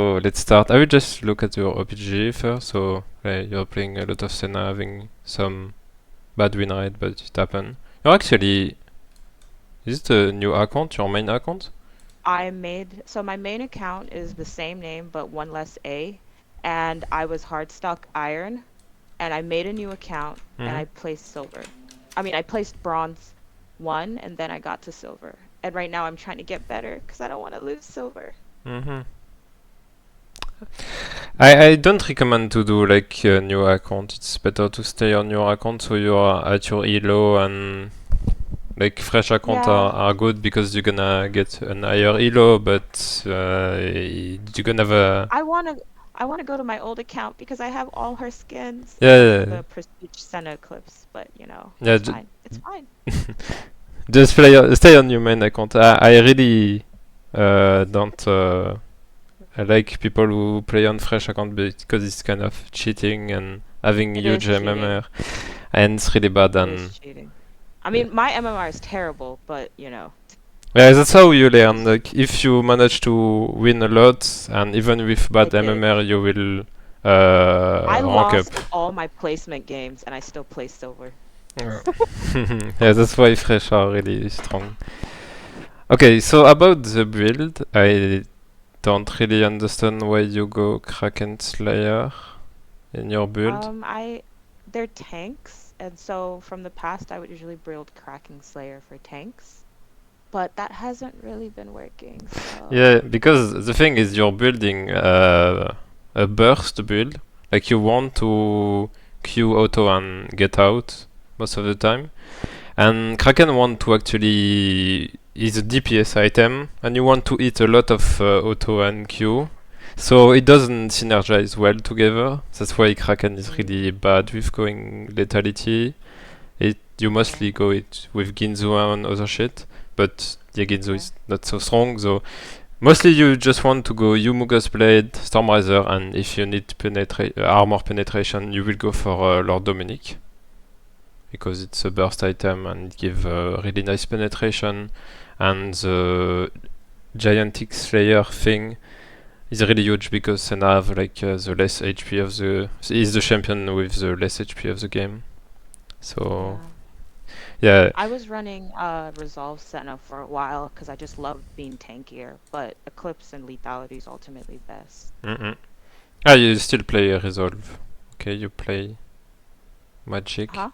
So let's start. I will just look at your OPG first. So you're playing a lot of Senna, having some bad win rate, but it happened. You're actually, is it a new account, your main account? So my main account is the same name but one less A, and I was hard stock iron, and I made a new account and Mm-hmm. I placed silver. I placed bronze one and then I got to silver. And right now I'm trying to get better because I don't want to lose silver. Mm-hmm. I don't recommend to do like a new account. It's better to stay on your account so you are at your elo, and like fresh account Yeah, are good because you're gonna get an higher elo, but you're gonna have a I want to I want to go to my old account because I have all her skins except for yeah the prestige Senna clips, but yeah. it's fine. It's fine. Just stay on your main account. I really don't I like people who play on fresh account because it's kind of cheating and having It huge is cheating. MMR, and it's really bad. It is And cheating. yeah, My MMR is terrible, but yeah, I that's how you I learn. just Like if you manage to win a lot, and even with I bad did. MMR, you will I rank up. lost all my placement games and I still placed silver. Yeah, yeah, that's why fresh are really strong. Okay, so about the build, I don't really understand why you go Kraken Slayer in your build. I They're tanks, and so from the past I would usually build Cracking Slayer for tanks, but that hasn't really been working. Yeah, So because the thing is you're building a burst build. Like you want to queue auto and get out most of the time. And Kraken want to actually is a DPS item, and you want to hit a lot of auto and Q. So it doesn't synergize well together. That's why Kraken is mm, really bad with going lethality. It you okay, mostly go it with Ginzu and other shit, but yeah, Ginzu okay, is not so strong. So mostly you just want to go Yumuga's Blade, Stormriser, and if you need armor penetration, you will go for Lord Dominic because it's a burst item and it gives really nice penetration. And the Gigantic Slayer thing is really huge because Senna have like the less HP of the is the champion with the less HP of the game. So yeah. yeah. I was running Resolve Senna for a while because I just loved being tankier, but Eclipse and Lethality is ultimately best. Mm-mm. Ah, you still play Resolve. Okay, you play Magic. Huh?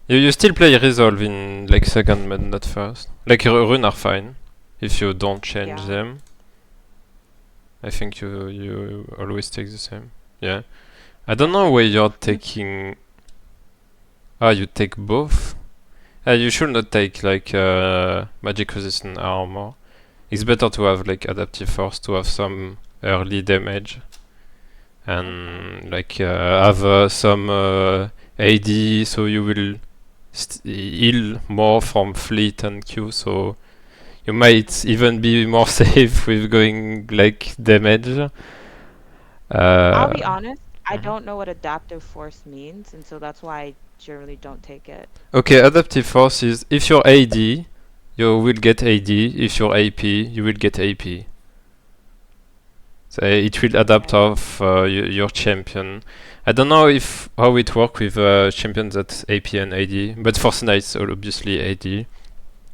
You still play Resolve in like second but not first. Like Rune are fine if you don't change Yeah. them. I think you always take the same. Yeah. I don't know Okay. where you're taking. Ah, you take both. You should not take like magic resistant armor. It's better to have like adaptive force to have some early damage Okay. and like have some AD, so you will heal more from fleet and Q. So you might Okay. even be more safe with going like damage. I'll be Uh, honest, I mhm. don't know what adaptive force means, and so that's why I generally don't take it. Okay, adaptive force is if you're AD, you will get AD. If you're AP, you will get AP. So it will adapt Okay. of your champion. I don't know if how it works with champions that's AP and AD, but for Senna it's obviously AD.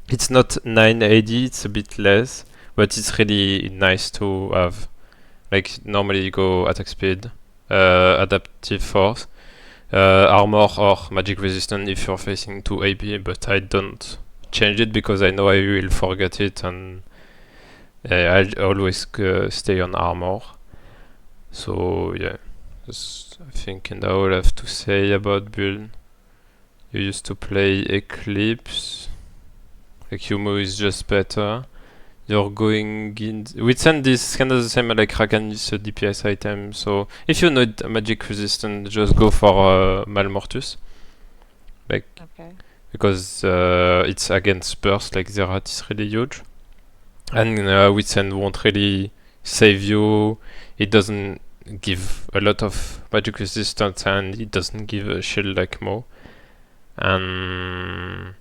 It's not 9 AD, it's a bit less, but it's really nice to have. Like normally you go attack speed, adaptive force, armor or magic resistance if you're facing 2 AP, but I don't change it because I know I will forget it, and I always stay on armor. So yeah, that's I think and all I have to say about build. You used to play Eclipse. Akumu is just better. You're going in. With Sand is kind of the same like Rakan is a DPS item. So if you need magic resistance, just go for Malmortus. Like Okay. because it's against burst. Like Zerat is really huge, and with Sand won't really save you. It doesn't give a lot of magic resistance, and it doesn't give a shield like Mo. And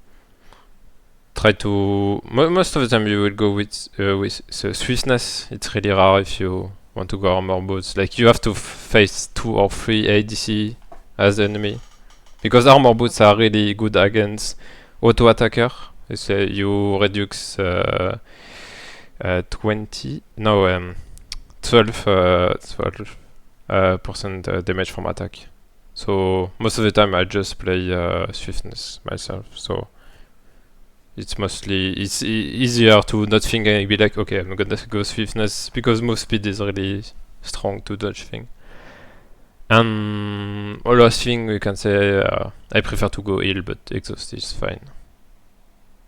try to most of the time you will go with the Swissness. It's really rare if you want to go armor boots. Like you have to face 2 or 3 ADC as enemy. Because armor boots are really good against auto attacker. So you reduce 20 no 12 percent damage from attack. So most of the time I just play swiftness myself. So it's mostly easier to not think and be like, okay, I'm gonna go swiftness because move speed is really strong to dodge thing. And last thing we can say, I prefer to go heal, but exhaust is fine.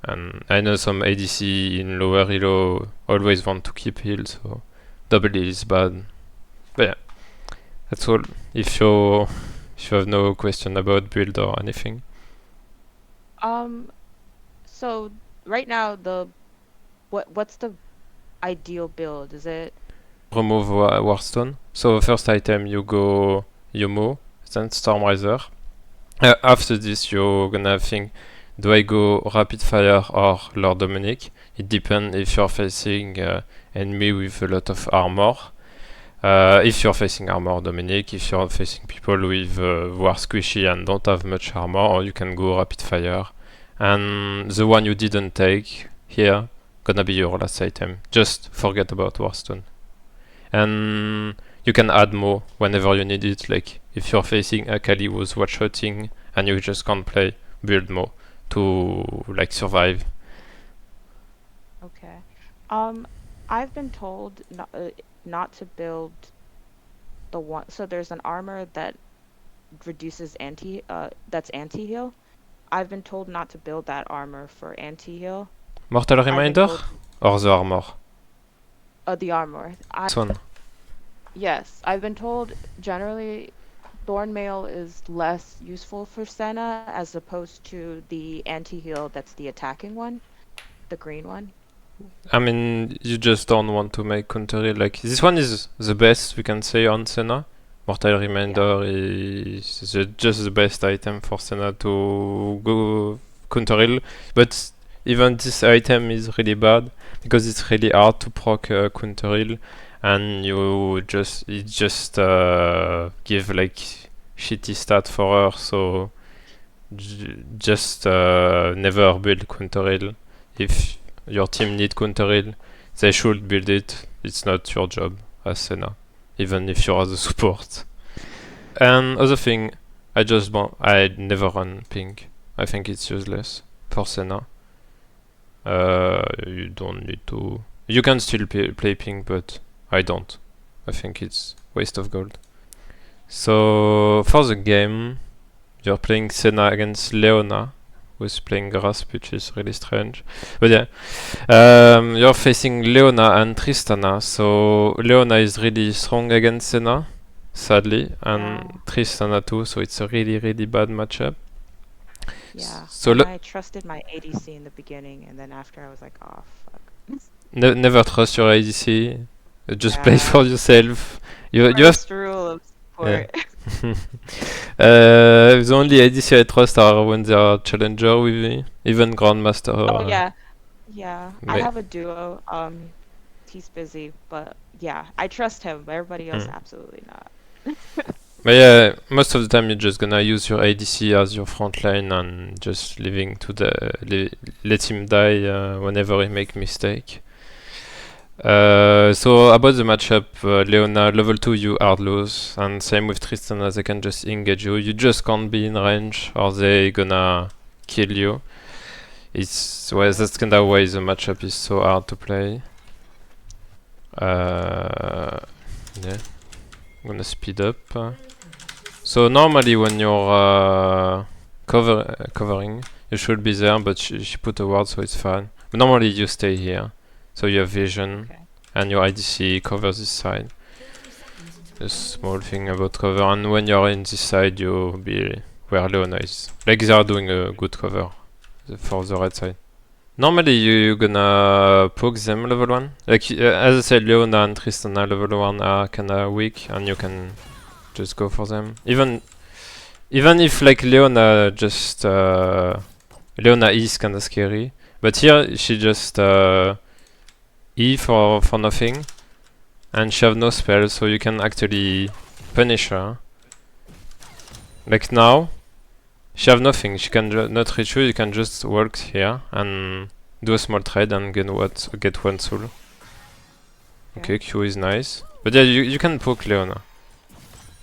And I know some ADC in lower elo always want to keep heal, so double heal is bad. But yeah, that's all. If you have no question about build or anything. So right now what's the ideal build? Is it Remove Warstone. So first item you go Yomo, then Stormriser. After this you're gonna think, do I go Rapid Fire or Lord Dominic? It depends if you're facing enemy with a lot of armor. If you're facing armor, Dominic. If you're facing people with who are squishy and don't have much armor, you can go Rapid Fire. And the one you didn't take here, gonna be your last item. Just forget about Warstone. And you can add more whenever you need it. Like if you're facing Akali who's one-shotting and you just can't play, build more to like survive. okay? I've been told not to build the one. So there's an armor that reduces that's anti-heal. I've been told not to build that armor for anti-heal. Mortal Reminder or the armor? The armor. This one. Yes, I've been told generally Thornmail is less useful for Senna as opposed to the anti-heal that's the attacking one, the green one. I mean, you just don't want to make counter heal. Like this one is the best we can say on Senna. Mortal Reminder is just the best item for Senna to go counter heal. But even this item is really bad because it's really hard to proc counter heal, and it just give like shitty stat for her. So just never build counter heal. If your team need counter heal, they should build it. It's not your job as Senna, even if you're the support. And other thing, I never run pink. I think it's useless for Senna. You don't need to. You can still play pink, but I don't. I think it's waste of gold. So for the game, you're playing Senna against Leona, who's playing Grasp, which is really strange. But yeah, you're facing Leona and Tristana. So Leona is really strong against Senna, sadly, and Tristana too. So it's a really, really bad matchup. Yeah. So I trusted my ADC in the beginning, and then after I was like, oh fuck. Never trust your ADC. Just play for yourself. You have First rule of support. the only ADC I trust are when they are challenger with me. Even Grandmaster. Oh yeah. I have a duo. He's busy, but yeah, I trust him. But everybody else, absolutely not. But yeah, most of the time you're just gonna use your ADC as your front line and just leaving to let him die whenever he make mistake. So about the matchup, Leona level 2 you hard lose, and same with Tristana, they can just engage you. You just can't be in range or they gonna kill you. That's kinda why the matchup is so hard to play. Yeah, I'm gonna speed up. So normally when you're covering, you should be there, but she put a ward, so it's fine. But normally you stay here, so you have vision, and your IDC covers this side. A small thing about cover, and when you're in this side, you'll be where Leona is. Like they are doing a good cover for the right side. Normally you're gonna poke them level 1. Like as I said, Leona and Tristana level 1 are kinda weak, and you can just go for them. Even if like Leona just Leona is kinda scary, but here she just E for nothing, and she have no spell, so you can actually punish her. Like now, she have nothing. She can not reach you. You can just walk here and do a small trade and get one soul. Okay, Q is nice. But yeah, you can poke Leona.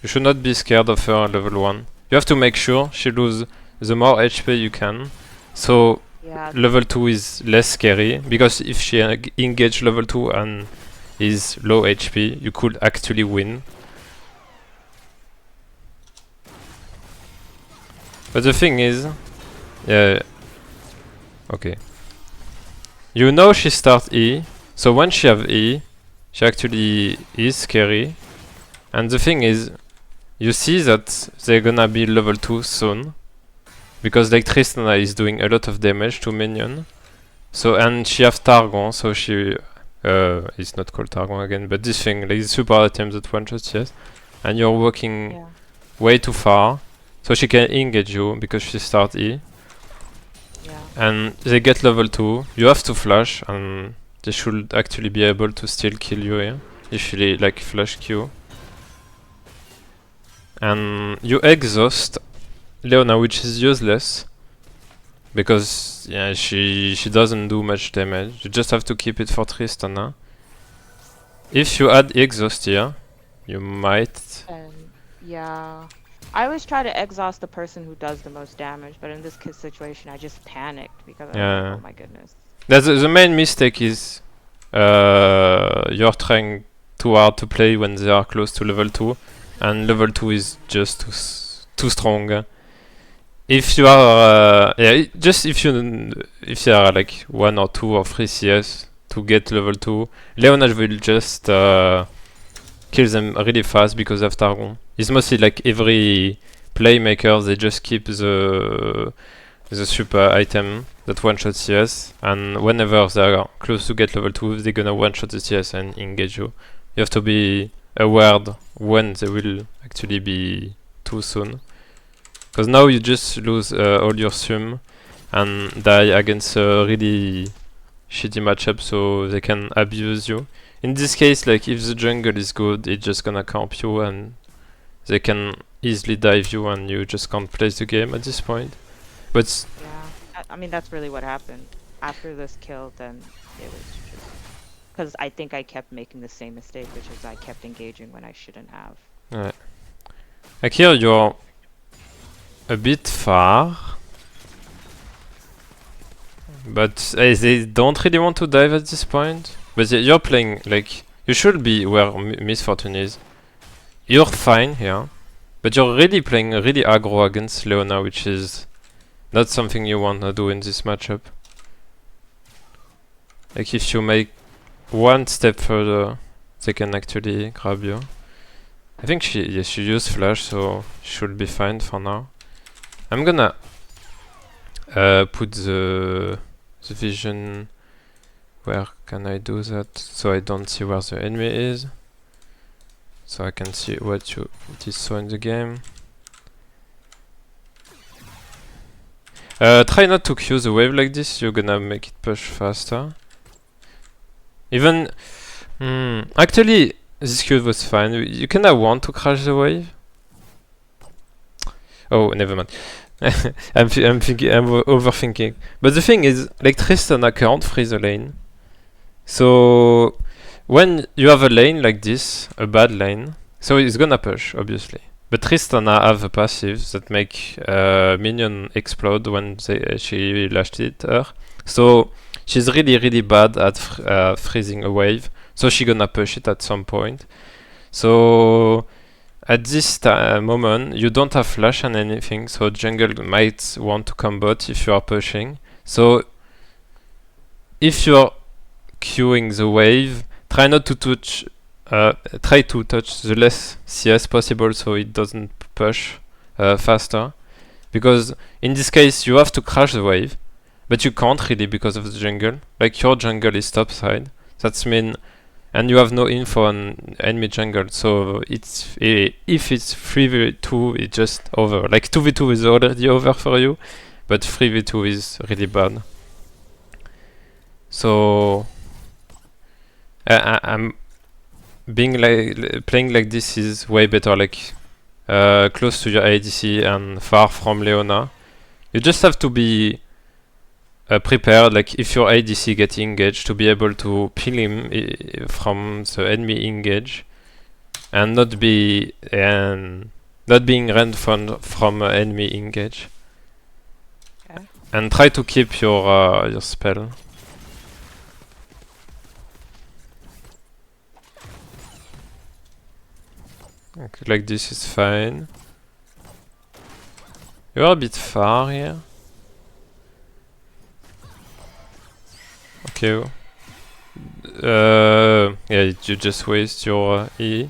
You should not be scared of her level 1. You have to make sure she lose the more HP you can. So Yeah. level 2 is less scary, because if she engage level 2 and is low HP, you could actually win. But the thing is, yeah, okay. You know she start E, so when she have E, she actually is scary. And the thing is, you see that they're gonna be level 2 soon, because like Tristana is doing a lot of damage to minion. So, and she have Targon, so she it's not called Targon again, but this thing, like the super item that one shot, yes. And you're walking way too far, so she can engage you because she start E. Yeah. And they get level 2, you have to flash, and they should actually be able to still kill you here, if you like flash Q. And you exhaust Leona, which is useless, because yeah, she doesn't do much damage. You just have to keep it for Tristana. If you add exhaust here, you might... And yeah, I always try to exhaust the person who does the most damage, but in this situation I just panicked because I was like, oh my goodness. That's the main mistake is you're trying too hard to play when they are close to level 2, and level 2 is just too strong. If you are just if you are like 1 or 2 or 3 CS to get level 2, Leona will just kill them really fast because of Targon. It's mostly like every playmaker, they just keep the super item that one-shot CS, and whenever they are close to get level 2, they're gonna one-shot the CS and engage you. You have to be aware when they will actually be too soon. Because now you just lose all your sum and die against a really shitty matchup, so they can abuse you. In this case, like if the jungle is good, it's just gonna camp you and they can easily dive you and you just can't play the game at this point. But yeah, I mean that's really what happened. After this kill, then it was just because I think I kept making the same mistake, which is I kept engaging when I shouldn't have. right. Like here you're a bit far, but they don't really want to dive at this point. But you're playing like you should be where Miss Fortune is. You're fine here, but you're really playing really aggro against Leona, which is not something you want to do in this matchup. Like if you make one step further, they can actually grab you. I think she used flash, so should be fine for now. I'm gonna put the vision. Where can I do that? So I don't see where the enemy is. So I can see what you saw in the game. Try not to Q the wave like this, you're gonna make it push faster. Even... actually, this Q was fine. You kinda want to crash the wave. Oh, never mind. I'm overthinking. But the thing is, like Tristana can't freeze a lane. So when you have a lane like this, a bad lane, so it's gonna push, obviously. But Tristana have a passive that make minion explode when she lashed it her. So she's really bad at freezing a wave. So she gonna push it at some point. So at this moment, you don't have flash and anything, so jungle might want to combat if you are pushing. So if you're queuing the wave, try not to touch, try to touch the less CS possible so it doesn't push faster. Because in this case, you have to crash the wave, but you can't really because of the jungle. Like your jungle is topside, that's mean. And you have no info on enemy jungle, so it's if it's 3v2, it's just over. Like 2v2 is already over for you, but 3v2 is really bad. So I'm being playing like this is way better, like close to your ADC and far from Leona. You just have to be prepared, like if your ADC gets engaged, to be able to peel him from the enemy engage, and not being ran from enemy engage. Okay. And try to keep your spell. Okay, like this is fine. You're a bit far here. Okay. Yeah, you just waste your E.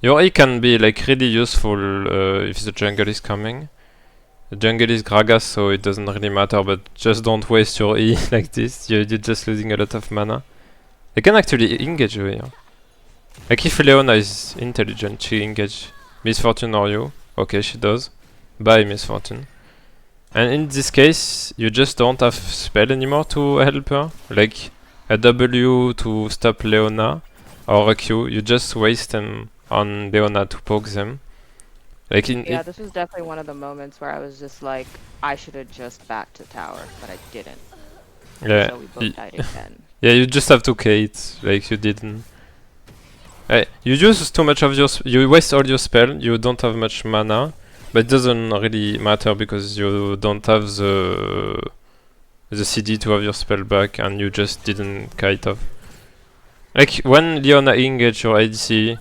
Your E can be like really useful if the jungle is coming. The jungle is Gragas, so it doesn't really matter, but just don't waste your E like this. You're just losing a lot of mana. They can actually engage you here. Like if Leona is intelligent, she engage Miss Fortune or you. Okay, she does. Bye, Miss Fortune. And in this case, you just don't have spell anymore to help her. Like a W to stop Leona, or a Q. You just waste them on Leona to poke them. Like Yeah, this was definitely one of the moments where I was just like, I should have just backed to tower, but I didn't. Yeah. So we both died again. Yeah, you just have to Kate, like you didn't. You use too much of you waste all your spell, you don't have much mana, but it doesn't really matter because you don't have the CD to have your spell back and you just didn't kite off. Like when Leona engage your ADC,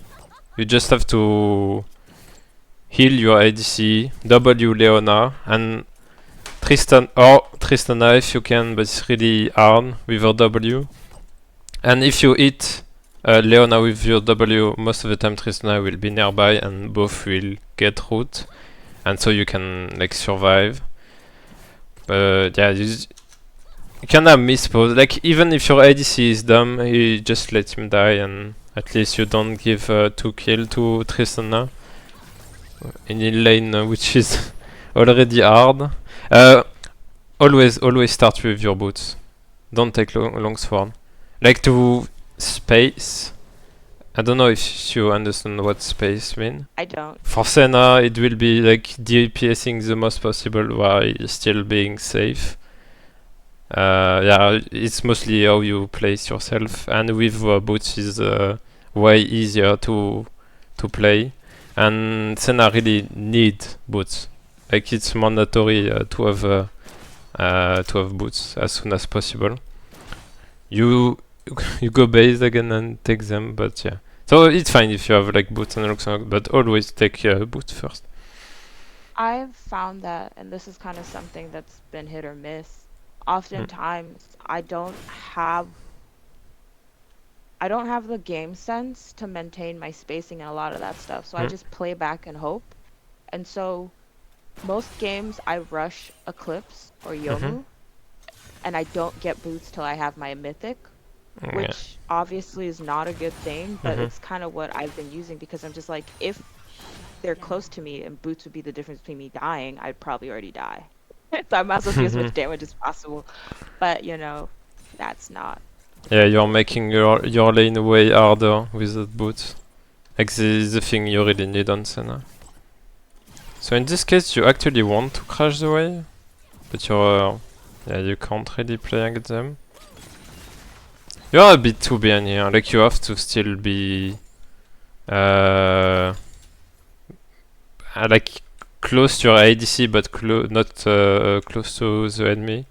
you just have to heal your ADC, W Leona, and Tristana if you can, but it's really hard with your W. And if you hit Leona with your W, most of the time Tristana will be nearby and both will get root, and so you can like survive. But yeah, you can have mispose. Like even if your ADC is dumb, you just let him die, and at least you don't give 2 kills to Tristana in a lane which is already hard. Always start with your boots. Don't take longsword. Like to space. I don't know if you understand what space mean. I don't. For Senna, it will be like DPSing the most possible while still being safe. Yeah, it's mostly how you place yourself, and with boots is way easier to play. And Senna really need boots. Like it's mandatory to have boots as soon as possible. You go base again and take them, but yeah. So it's fine if you have like boots and looks, but always take boots first. I've found that, and this is kind of something that's been hit or miss. Oftentimes, I don't have the game sense to maintain my spacing and a lot of that stuff, so I just play back and hope. And so, most games I rush Eclipse or Yomu, and I don't get boots till I have my mythic, which obviously is not a good thing, but it's kind of what I've been using because I'm just like, if they're close to me and boots would be the difference between me dying, I'd probably already die. So I might as well do as much damage as possible. But you know, that's not. Yeah, you're making your lane way harder with the boots. Like the thing you really need on Senna. So in this case, you actually want to crash the wave, but you can't really play against them. You're a bit too behind here. Like you have to still be like close to your ADC, but not close to the enemy.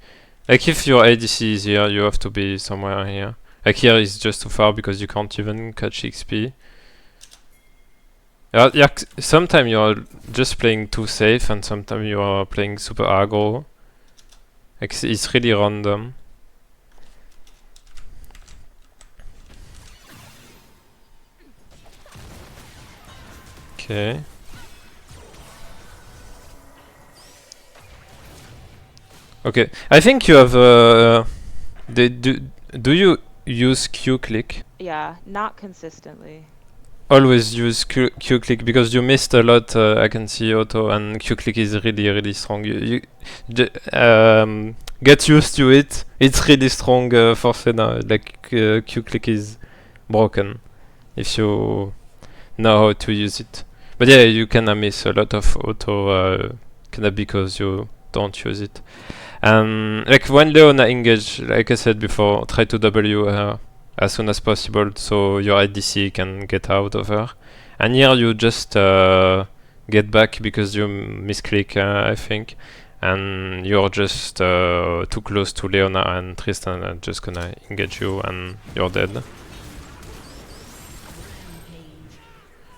Like if your ADC is here, you have to be somewhere here. Like here is just too far because you can't even catch XP. Yeah, sometimes you're just playing too safe and sometimes you are playing super aggro. Like it's really random. Okay. Okay, I think you have do you use Q click? Yeah, not consistently. Always use Q click because you missed a lot. I can see auto, and Q click is really strong. You get used to it. It's really strong for Senna. Like Q click is broken. if you know how to use it. But yeah, you can miss a lot of auto kinda because you don't use it. Like when Leona engage, like I said before, try to W her as soon as possible so your ADC can get out of her. And here you just get back because you misclick, I think, and you're just too close to Leona, and Tristan are just gonna engage you and you're dead.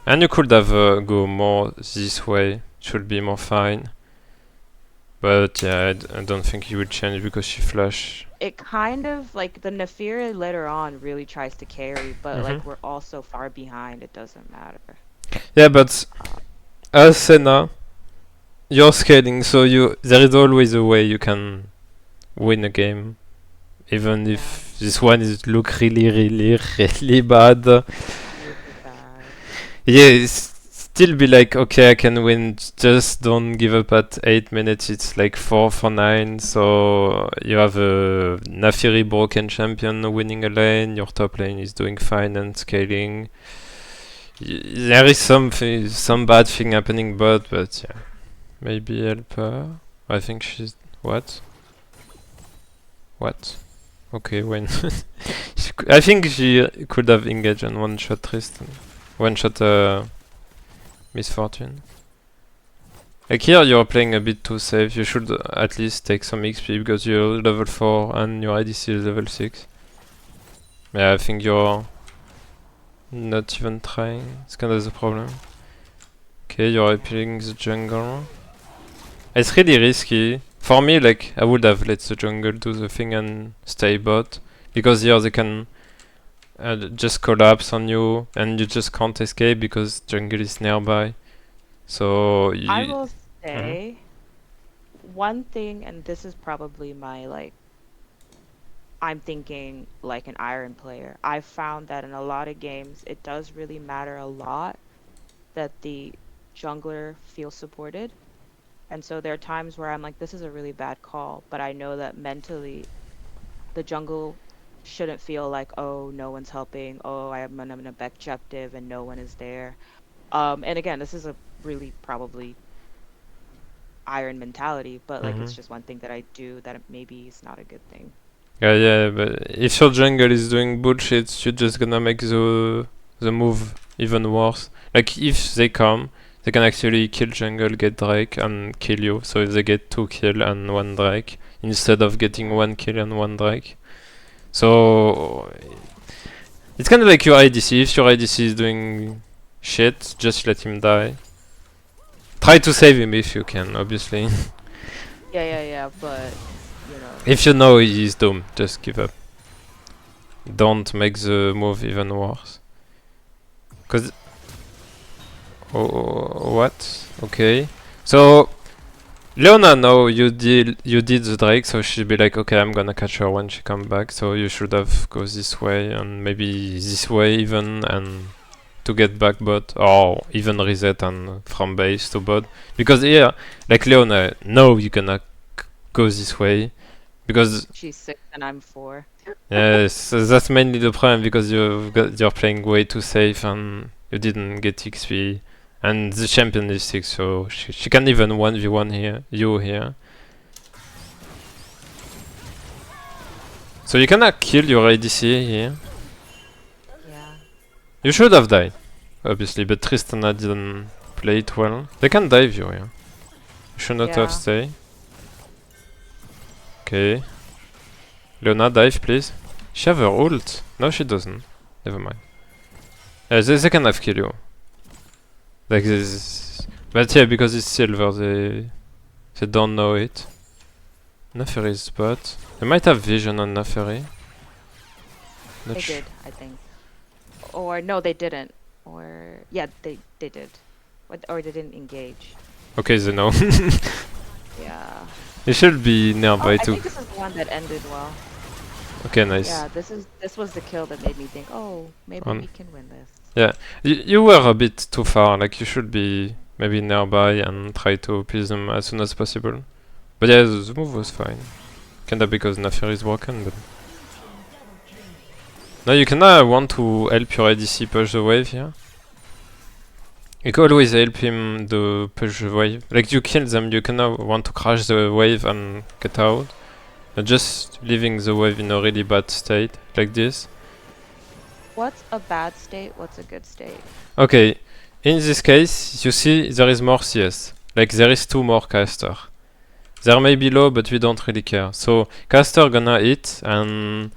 And you could have go more this way, should be more fine. But yeah, I don't think he would change because she flash. It kind of like the Nafira later on really tries to carry, but like Mhm. we're all so far behind, it doesn't matter. Yeah, but as Senna, you're scaling, so there is always a way you can win a game, even if this one is look really, really, really bad. Really bad. Yeah, still be like, okay, I can win. Just don't give up at 8 minutes. It's like 4 for 9. So you have a Nafiri broken champion winning a lane. Your top lane is doing fine and scaling. There is some bad thing happening, but yeah, maybe help her. I think she's what? What? Okay, when I think she could have engaged and one shot Tristan, one shot Misfortune. Like here you're playing a bit too safe. You should at least take some XP because you're level 4 and your IDC is level 6. Yeah, I think you're not even trying. It's kind of the problem. Okay, you're appealing the jungle. It's really risky. For me, like, I would have let the jungle do the thing and stay bot. Because here they can just collapse on you and you just can't escape because jungle is nearby. So I you... will say one thing, and this is probably my like, I'm thinking like an Iron player. I've found that in a lot of games, it does really matter a lot that the jungler feels supported. And so there are times where I'm like, this is a really bad call, but I know that mentally the jungle shouldn't feel like, oh, no one's helping, oh, I'm on an objective and no one is there. And again, this is a really probably Iron mentality, but like it's just one thing that I do that maybe is not a good thing. Yeah, but if your jungle is doing bullshit, you're just gonna make the move even worse. Like if they come, they can actually kill jungle, get Drake, and kill you. So if they get 2 kill and 1 Drake, instead of getting 1 kill and 1 Drake. So it's kind of like your IDC. If your IDC is doing shit, just let him die. Try to save him if you can, obviously. Yeah, but you know. If you know he's doomed, just give up. Don't make the move even worse. Cause... Oh, what? Okay. So... Leona, no, you did the Drake, so she'll be like, okay, I'm gonna catch her when she come back, so you should have go this way, and maybe this way even, and to get back bot, or even reset and from base to bot. Because here, like Leona, no, you're gonna go this way, because... She's 6 and I'm 4. Yes, that's mainly the problem because you're playing way too safe and you didn't get XP. And the champion is 6, so she can even 1v1 here, you here. So you cannot kill your ADC here. Yeah. You should have died, obviously, but Tristana didn't play it well. They can dive you here. You should not have stayed. Okay. Leona, dive, please. She have her ult. No, she doesn't. Never mind. They can have kill you. Like this. But yeah, because it's silver, they don't know it. Naferi's spot. They might have vision on Naferi. They did, I think. Or no, they didn't. Or yeah, they did. Or they didn't engage. Okay, they know. Yeah. It should be nearby I too. think this is the one that ended well. Okay, nice. Yeah, this was the kill that made me think, oh, maybe we can win this. Yeah, you were a bit too far. Like you should be maybe nearby and try to appease them as soon as possible. But yeah, the move was fine. Kinda because Nafir is broken, but Now you can want to help your ADC push the wave here. You can always help him to push the wave. Like you kill them, you can now want to crash the wave and get out. Just leaving the wave in a really bad state, like this. What's a bad state? What's a good state? Okay, in this case, you see there is more CS. Like there is 2 more caster. There may be low, but we don't really care. So caster gonna hit and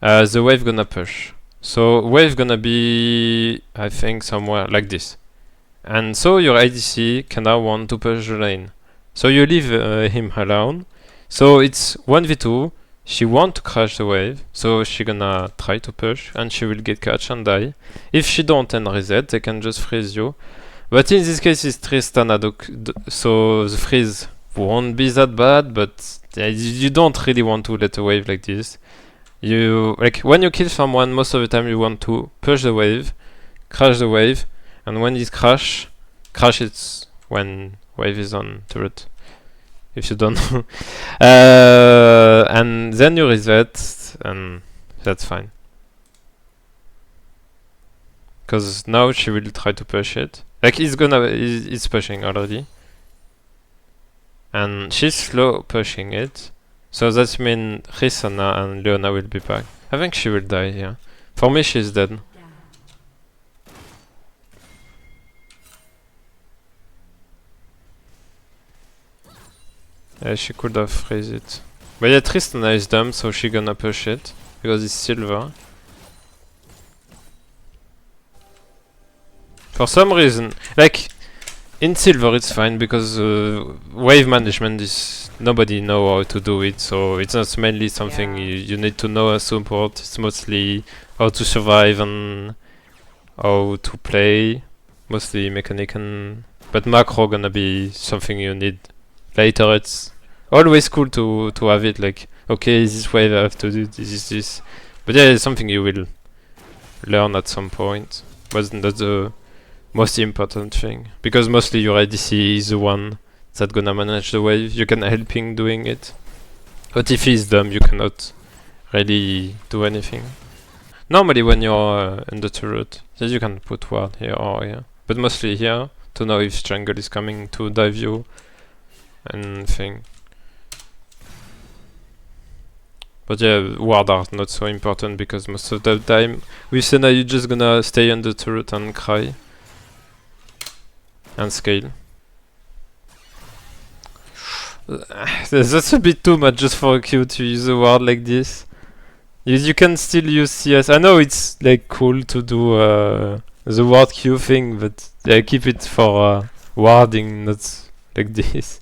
the wave gonna push. So wave gonna be, I think, somewhere like this. And so your ADC can now want to push the lane. So you leave him alone. So it's 1v2. She want to crash the wave, so she gonna try to push, and she will get catch and die. If she don't and reset, they can just freeze you. But in this case, it's Tristana, so the freeze won't be that bad. But you don't really want to let a wave like this. You like when you kill someone, most of the time you want to push the wave, crash the wave, and when it crash it when wave is on turret. If you don't know. And then you reset, and that's fine. Because now she will try to push it. Like it's pushing already. And she's slow pushing it. So that means Risana and Leona will be back. I think she will die here. For me, she's dead. Yeah, she could have freeze it. But yeah, Tristana is dumb, so she gonna push it. Because it's silver. For some reason, like, in silver it's fine, because wave management is... nobody know how to do it, so it's not mainly something you need to know as support. It's mostly how to survive and how to play. Mostly mechanic and... but macro gonna be something you need later. It's always cool to have it, like, okay, this wave I have to do this. But yeah, it's something you will learn at some point. But not the most important thing. Because mostly your ADC is the one that's gonna manage the wave. You can help him doing it. But if he's dumb, you cannot really do anything. Normally when you're in the turret, then you can put ward here or here. But mostly here, to know if jungle is coming to dive you and thing. But yeah, ward are not so important, because most of the time with Senna you're just gonna stay on the turret and cry. And scale. That's a bit too much just for a Q to use a ward like this. You can still use CS. I know it's like cool to do the ward Q thing, but yeah, keep it for warding, not like this.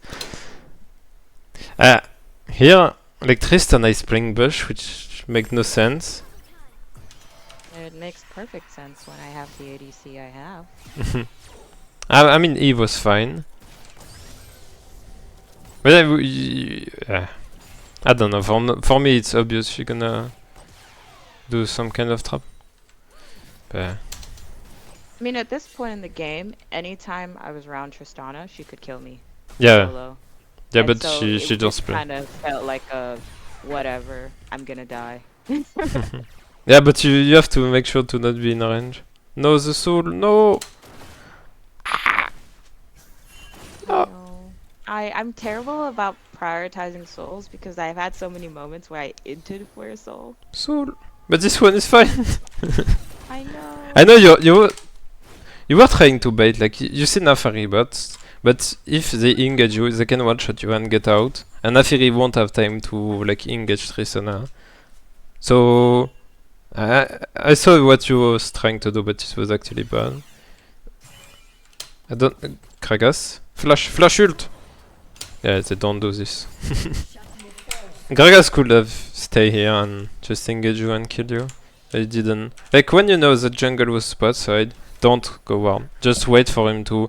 Here, like Tristana is playing Bush, which makes no sense. It makes perfect sense when I have the ADC I have. I mean, Eve was fine. But I don't know, for me it's obvious she's gonna do some kind of trap. But I mean, at this point in the game, anytime I was around Tristana, she could kill me. yeah, Solo. yeah, And but so she it just play. kind of felt like a whatever, I'm gonna die. Yeah, but you have to make sure to not be in range. No, the soul, no! No. I'm terrible about prioritizing souls, because I've had so many moments where I inted for a soul. Soul! But this one is fine! I know. I know you were trying to bait, like, you see Nafari bots, but if they engage you, they can one-shot you and get out, and Nafiri won't have time to, like, engage Tristana. So... I saw what you was trying to do, but it was actually bad. I don't... Gragas? Flash ult! Yeah, they don't do this. Gragas could have stayed here and just engage you and kill you. They didn't. Like, when you know the jungle was spot side, don't go warm. Just wait for him to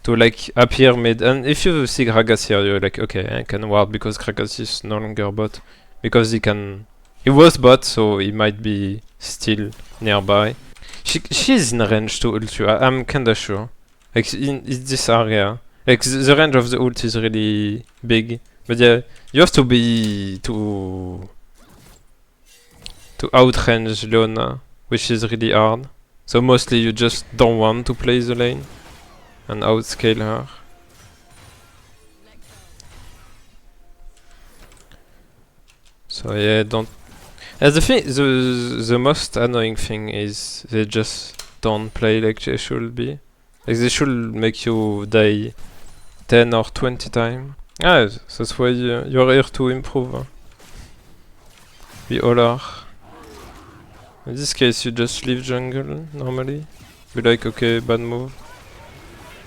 like appear mid. And if you see Gragas here, you're like, okay, I can ward, because Gragas is no longer bot. Because he can... He was bot, so he might be still nearby. She's in range to ult you, I'm kinda sure. Like, in this area. Like, the range of the ult is really big. But yeah, you have to be... to to outrange Leona, which is really hard. So mostly you just don't want to play the lane and outscale her. So yeah, don't. The thing, the most annoying thing is they just don't play like they should be. Like they should make you die 10 or 20 times. Ah, that's why you're here to improve. Huh? We all are. In this case, you just leave jungle normally. Be like, okay, bad move.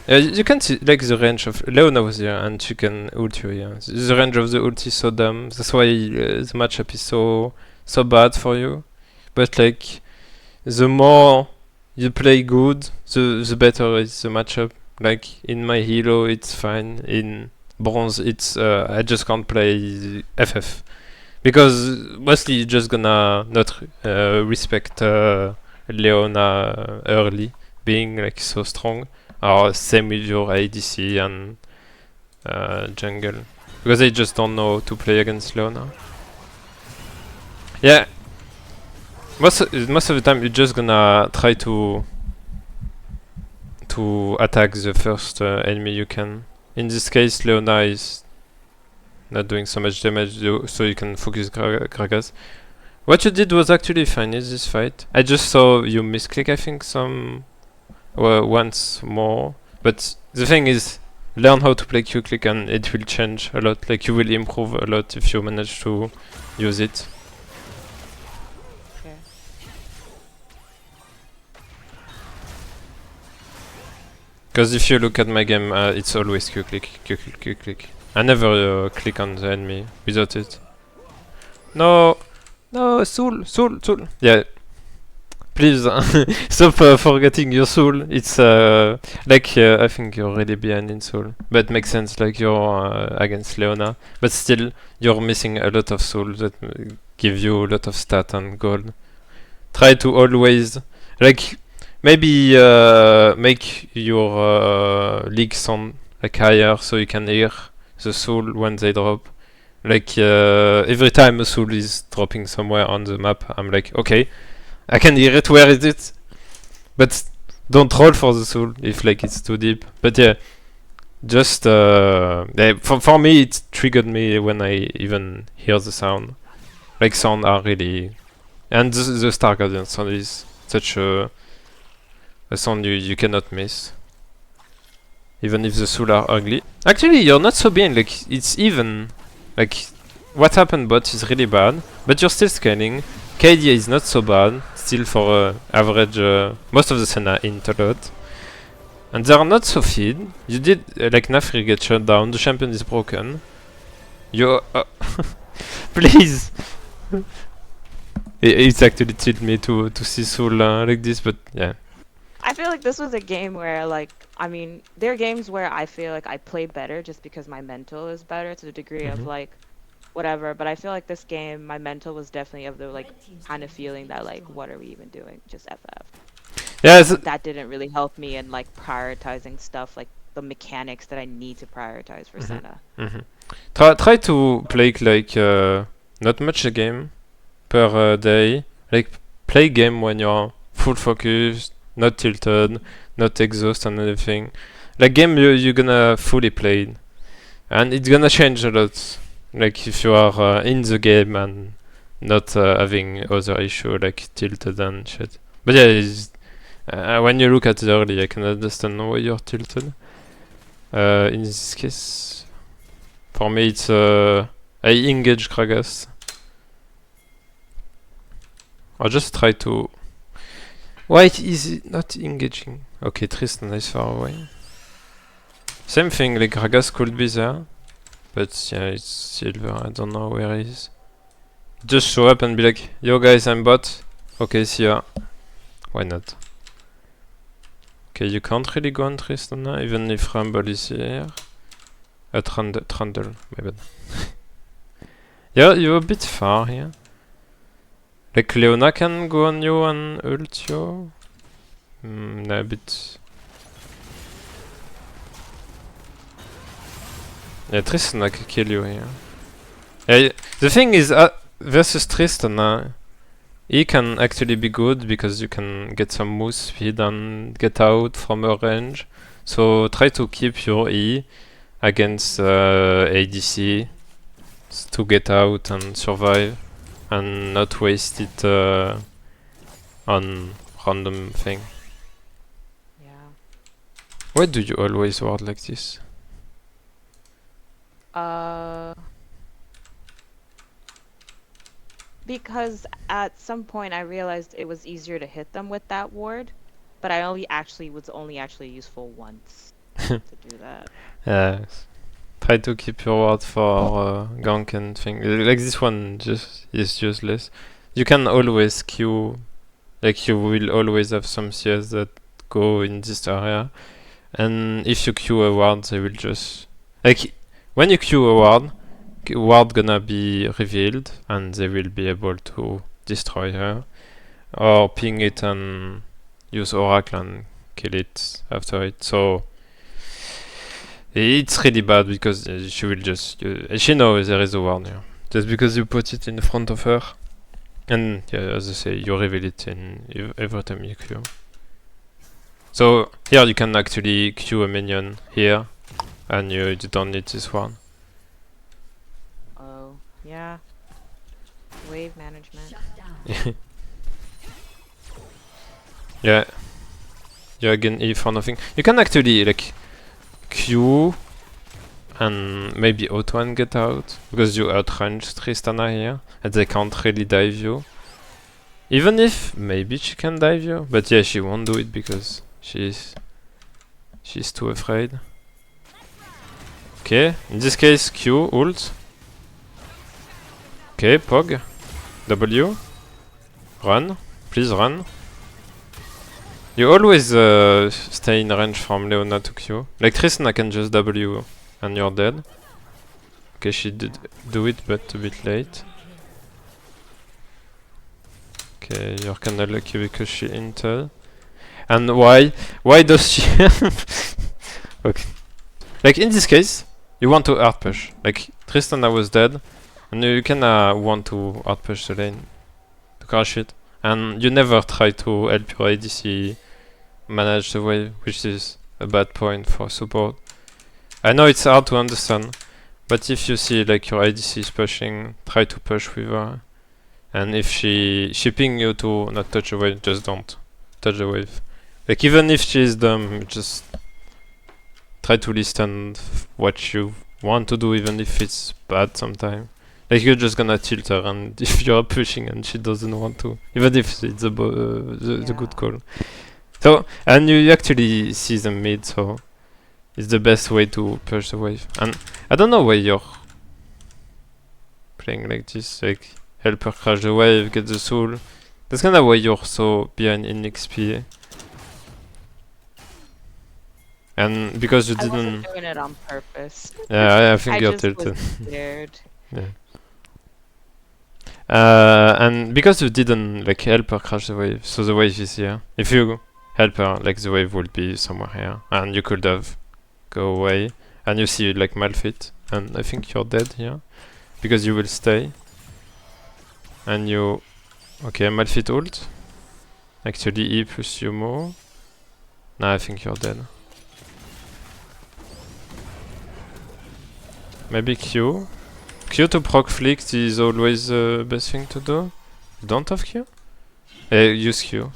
Yeah, you can see like the range of Leona was here, and she can ult you here. The range of the ult is so dumb. That's why the matchup is so bad for you. But like, the more you play good, the better is the matchup. Like in my hero, it's fine. In bronze, it's I just can't play FF because mostly you're just gonna not respect Leona early, being like so strong. Or same with your ADC and jungle, because they just don't know to play against Leona. Yeah, most of the time you're just gonna try to attack the first enemy you can. In this case, Leona is not doing so much damage, so you can focus Gragas. What you did was actually fine in this fight. I just saw you misclick, I think, once more. But the thing is, learn how to play Q-click and it will change a lot. Like, you will improve a lot if you manage to use it. Okay. Because if you look at my game, it's always Q-click, Q-click, Q-click. I never click on the enemy without it. No! No, soul. Yeah. Please, stop forgetting your soul. It's like, I think you're really behind in soul. But makes sense, like you're against Leona. But still, you're missing a lot of soul that give you a lot of stat and gold. Try to always, like, maybe make your league sound like higher so you can hear the soul when they drop. Like every time a soul is dropping somewhere on the map, I'm like, okay, I can hear it. Where is it? But don't roll for the soul if like it's too deep. But yeah, just yeah, for me it triggered me when I even hear the sound. Like sound are really, and the Star Guardian sound is such a sound you cannot miss. Even if the soul are ugly. Actually, you're not so behind. Like it's even. Like what happened bot is really bad, but you're still scaling. KD is not so bad, still for average. Most of the Senna int a lot. And they are not so feed. You did like Nafri get shut down. The champion is broken. You please. It's actually tilt me to see Soul like this, but yeah. I feel like this was a game where, like, I mean, there are games where I feel like I play better just because my mental is better to the degree of like whatever. But I feel like this game, my mental was definitely of the like kind of feeling that like, what are we even doing? Just FF. Yeah, that didn't really help me in like prioritizing stuff like the mechanics that I need to prioritize for Senna. Try to play like not much a game per day. Like play game when you're full focused, not tilted, not exhausted and everything. Like game you're gonna fully play, and it's gonna change a lot. Like if you are in the game and not having other issue like tilted and shit. But yeah, when you look at it early, I can understand why you're tilted. In this case, for me it's I engage Gragas. I'll just try to. Why is it not engaging? Okay, Tristan is far away. Same thing, like Gragas could be there. But yeah, it's Silver, I don't know where he is. Just show up and be like, yo guys, I'm bot. Okay, see ya. Why not? Okay, you can't really go on Tristan now, even if Rumble is here. Trundle, my bad. Yeah, you're a bit far here. Like Leona can go on you and ult you. No, a bit. Yeah, Tristana can kill you here. Yeah, the thing is, versus Tristana, E can actually be good because you can get some move speed and get out from a range. So try to keep your E against ADC to get out and survive and not waste it on random thing. Yeah. Why do you always ward like this? Because at some point I realized it was easier to hit them with that ward, but I was only actually useful once to do that. Yes. Try to keep your ward for gank and thing. Like this one just is useless. You can always queue, like you will always have some CS that go in this area. And if you queue a ward, they will just... Like, when you queue a ward gonna be revealed, and they will be able to destroy her. Or ping it and use Oracle and kill it after it. So... It's really bad because she will just... she knows there is a ward here. Just because you put it in front of her. And, yeah, as I say, you reveal it in every time you queue. So here you can actually queue a minion here, and you don't need this one. Oh, yeah. Wave management. Yeah. You again E for nothing. You can actually like queue and maybe auto and get out because you outrange Tristana here, and they can't really dive you. Even if maybe she can dive you, but yeah, she won't do it because she's too afraid. Okay, in this case, Q, ult. Okay, Pog. W. Run. Please run. You always stay in range from Leona to Q. Like Tristana can just W and you're dead. Okay, she did do it, but a bit late. Okay, you're kinda lucky because she entered. And why? Why does she... Okay. Like in this case, you want to hard push. Like Tristana was dead, and you kinda want to hard push the lane to crash it. And you never try to help your ADC manage the wave, which is a bad point for support. I know it's hard to understand, but if you see like your ADC is pushing, try to push with her. And if she ping you to not touch the wave, just don't touch the wave. Like even if she is dumb, just try to listen what you want to do, even if it's bad sometimes. Like you're just gonna tilt her, and if you're pushing and she doesn't want to, even if it's the good call. So and you actually see them mid, so it's the best way to push the wave. And I don't know why you're playing like this, like help her crash the wave, get the soul. That's kinda why you're so behind in XP. And because you I didn't... wasn't doing it on purpose. Yeah, I think I you're just tilted. was scared. Yeah. And because you didn't like help her crash the wave, so the wave is here. If you help her, like the wave would be somewhere here, and you could have go away, and you see like Malfit, and I think you're dead here, because you will stay. And you... Okay, Malfit ult. Actually E plus Yumo. Nah, I think you're dead. Maybe Q. Q to proc flick is always the best thing to do. You don't have Q? Use Q.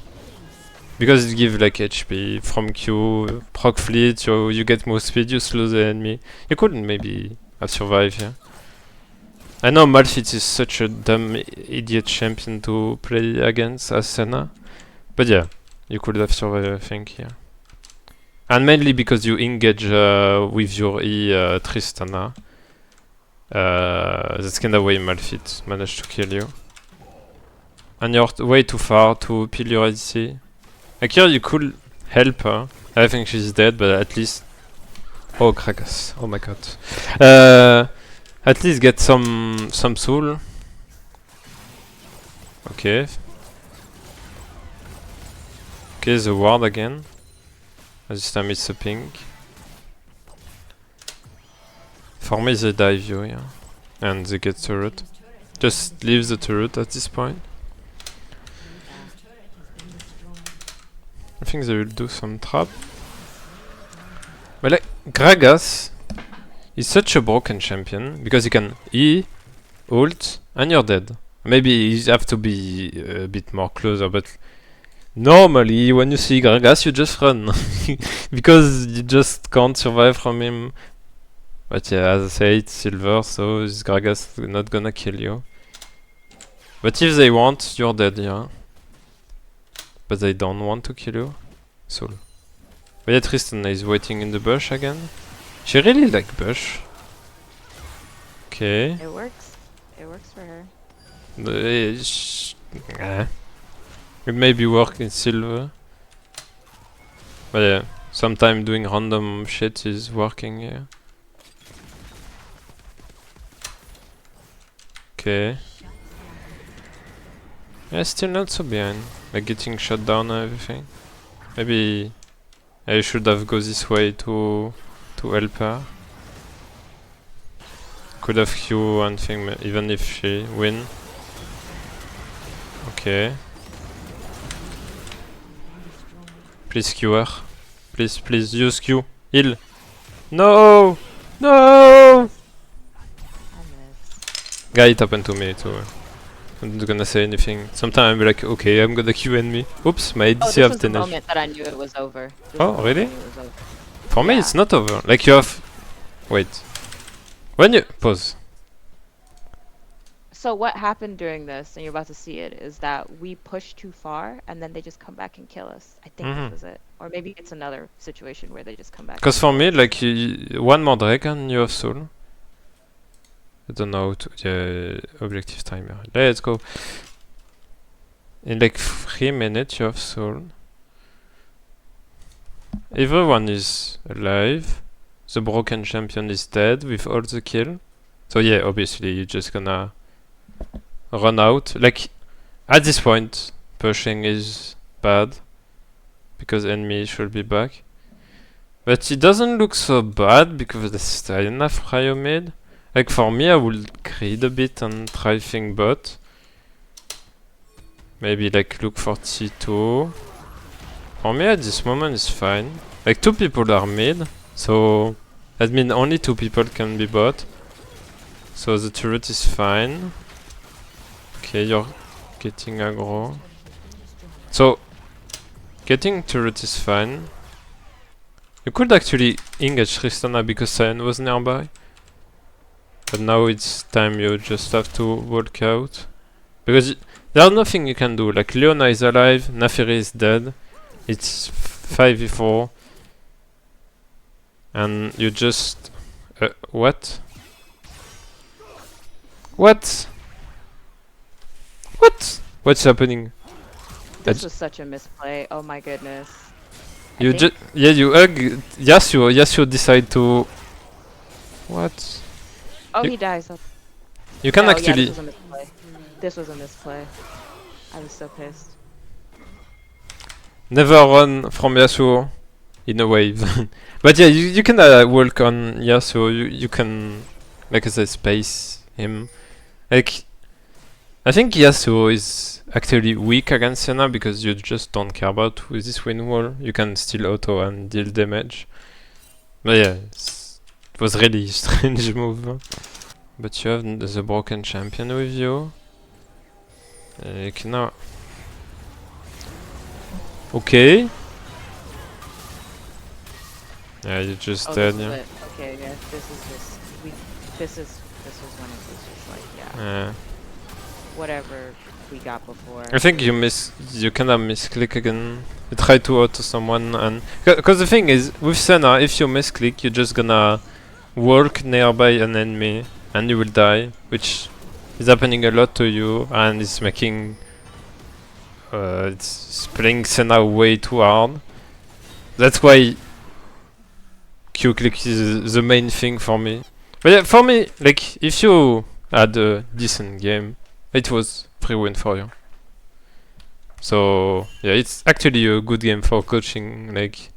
Because it gives like HP from Q, proc fleet, you get more speed, you slow the enemy. You couldn't maybe have survived here. I know Malfit is such a dumb idiot champion to play against as Senna. But yeah, you could have survived I think here. And mainly because you engage with your E Tristana. That's kinda way Malfit managed to kill you. And you're way too far to peel your ADC. Like here you could help her. I think she's dead, but at least... Oh, Kragas. Oh my god. At least get some soul. Okay. Okay, the ward again. This time it's a pink. For me they dive you, yeah. And they get turret. Just leave the turret at this point. think they will do some trap. But like, Gragas is such a broken champion because he can E, ult, and you're dead. Maybe you have to be a bit more closer, but normally when you see Gragas you just run. Because you just can't survive from him. But yeah, as I say, it's silver, so this Gragas is not gonna kill you. But if they want, you're dead, yeah. But they don't want to kill you. So. But yeah, Tristan is waiting in the bush again. She really like bush. Okay. It works. It works for her. It maybe work in silver. But yeah, sometimes doing random shit is working, yeah. Okay. Yeah, still not so behind. Like getting shot down and everything. Maybe I should have go this way to help her. Could have Q and thing, even if she win. Okay. Please Q her. Please, please use Q. Heal. No! No! I missed. Guy, it happened to me too. I'm not gonna say anything. Sometimes I'm like, okay, I'm gonna Q enemy. Oops, my Oh, ADC this have was the 10 HP. moment that I knew it was over. This Oh, was the really? moment it was over. For me, Yeah. it's not over. Like you have. Wait. When you pause. So what happened during this, and you're about to see it, is that we push too far, and then they just come back and kill us. I think Mhm. this was it. Or maybe it's another situation where they just come back. Because and for kill me, us. like one more Drake and you have soul. I don't know how to. Yeah, objective timer. Let's go. In like 3 minutes, you have soul. Everyone is alive. The broken champion is dead with all the kill. So yeah, obviously you're just gonna run out. Like at this point, pushing is bad because enemy should be back. But it doesn't look so bad because there's still enough Cryo mid. Like for me, I will greed a bit and try think bot. Maybe like look for T2. For me at this moment it's fine. Like 2 people are mid, so that means only 2 people can be bot. So the turret is fine. Okay, you're getting aggro. So getting turret is fine. You could actually engage Tristana because Cyan was nearby. But now it's time you just have to walk out. Because there's nothing you can do. Like Leona is alive, Nafiri is dead. It's 5v4. And you just... what? What? What? What's happening? This was such a misplay. Oh my goodness. I You think- just... Yeah, you hug Yasuo. Yasuo decide to... What? Oh, you- he dies. You can Oh, actually... Yeah, this was a misplay. This was a misplay. I was so pissed. Never run from Yasuo in a wave. But yeah, you can walk on Yasuo. You can, like I said, space him. Like, I think Yasuo is actually weak against Senna because you just don't care about with this wind wall. You can still auto and deal damage. But yeah, it was really strange move. But you have the broken champion with you. You can now. Okay. Yeah, you just Oh, dead, this is yeah. it. Okay, yeah. This is just this was when it was just like, yeah, Yeah. whatever we got before. I think you kinda misclick again. You try to auto someone and... Cause the thing is, with Senna, if you misclick, you're just gonna walk nearby an enemy and you will die, which is happening a lot to you and it's making... it's playing Senna way too hard. That's why Q click is the main thing for me. But yeah, for me, like, if you had a decent game, it was 3-win for you. So yeah, it's actually a good game for coaching. Like,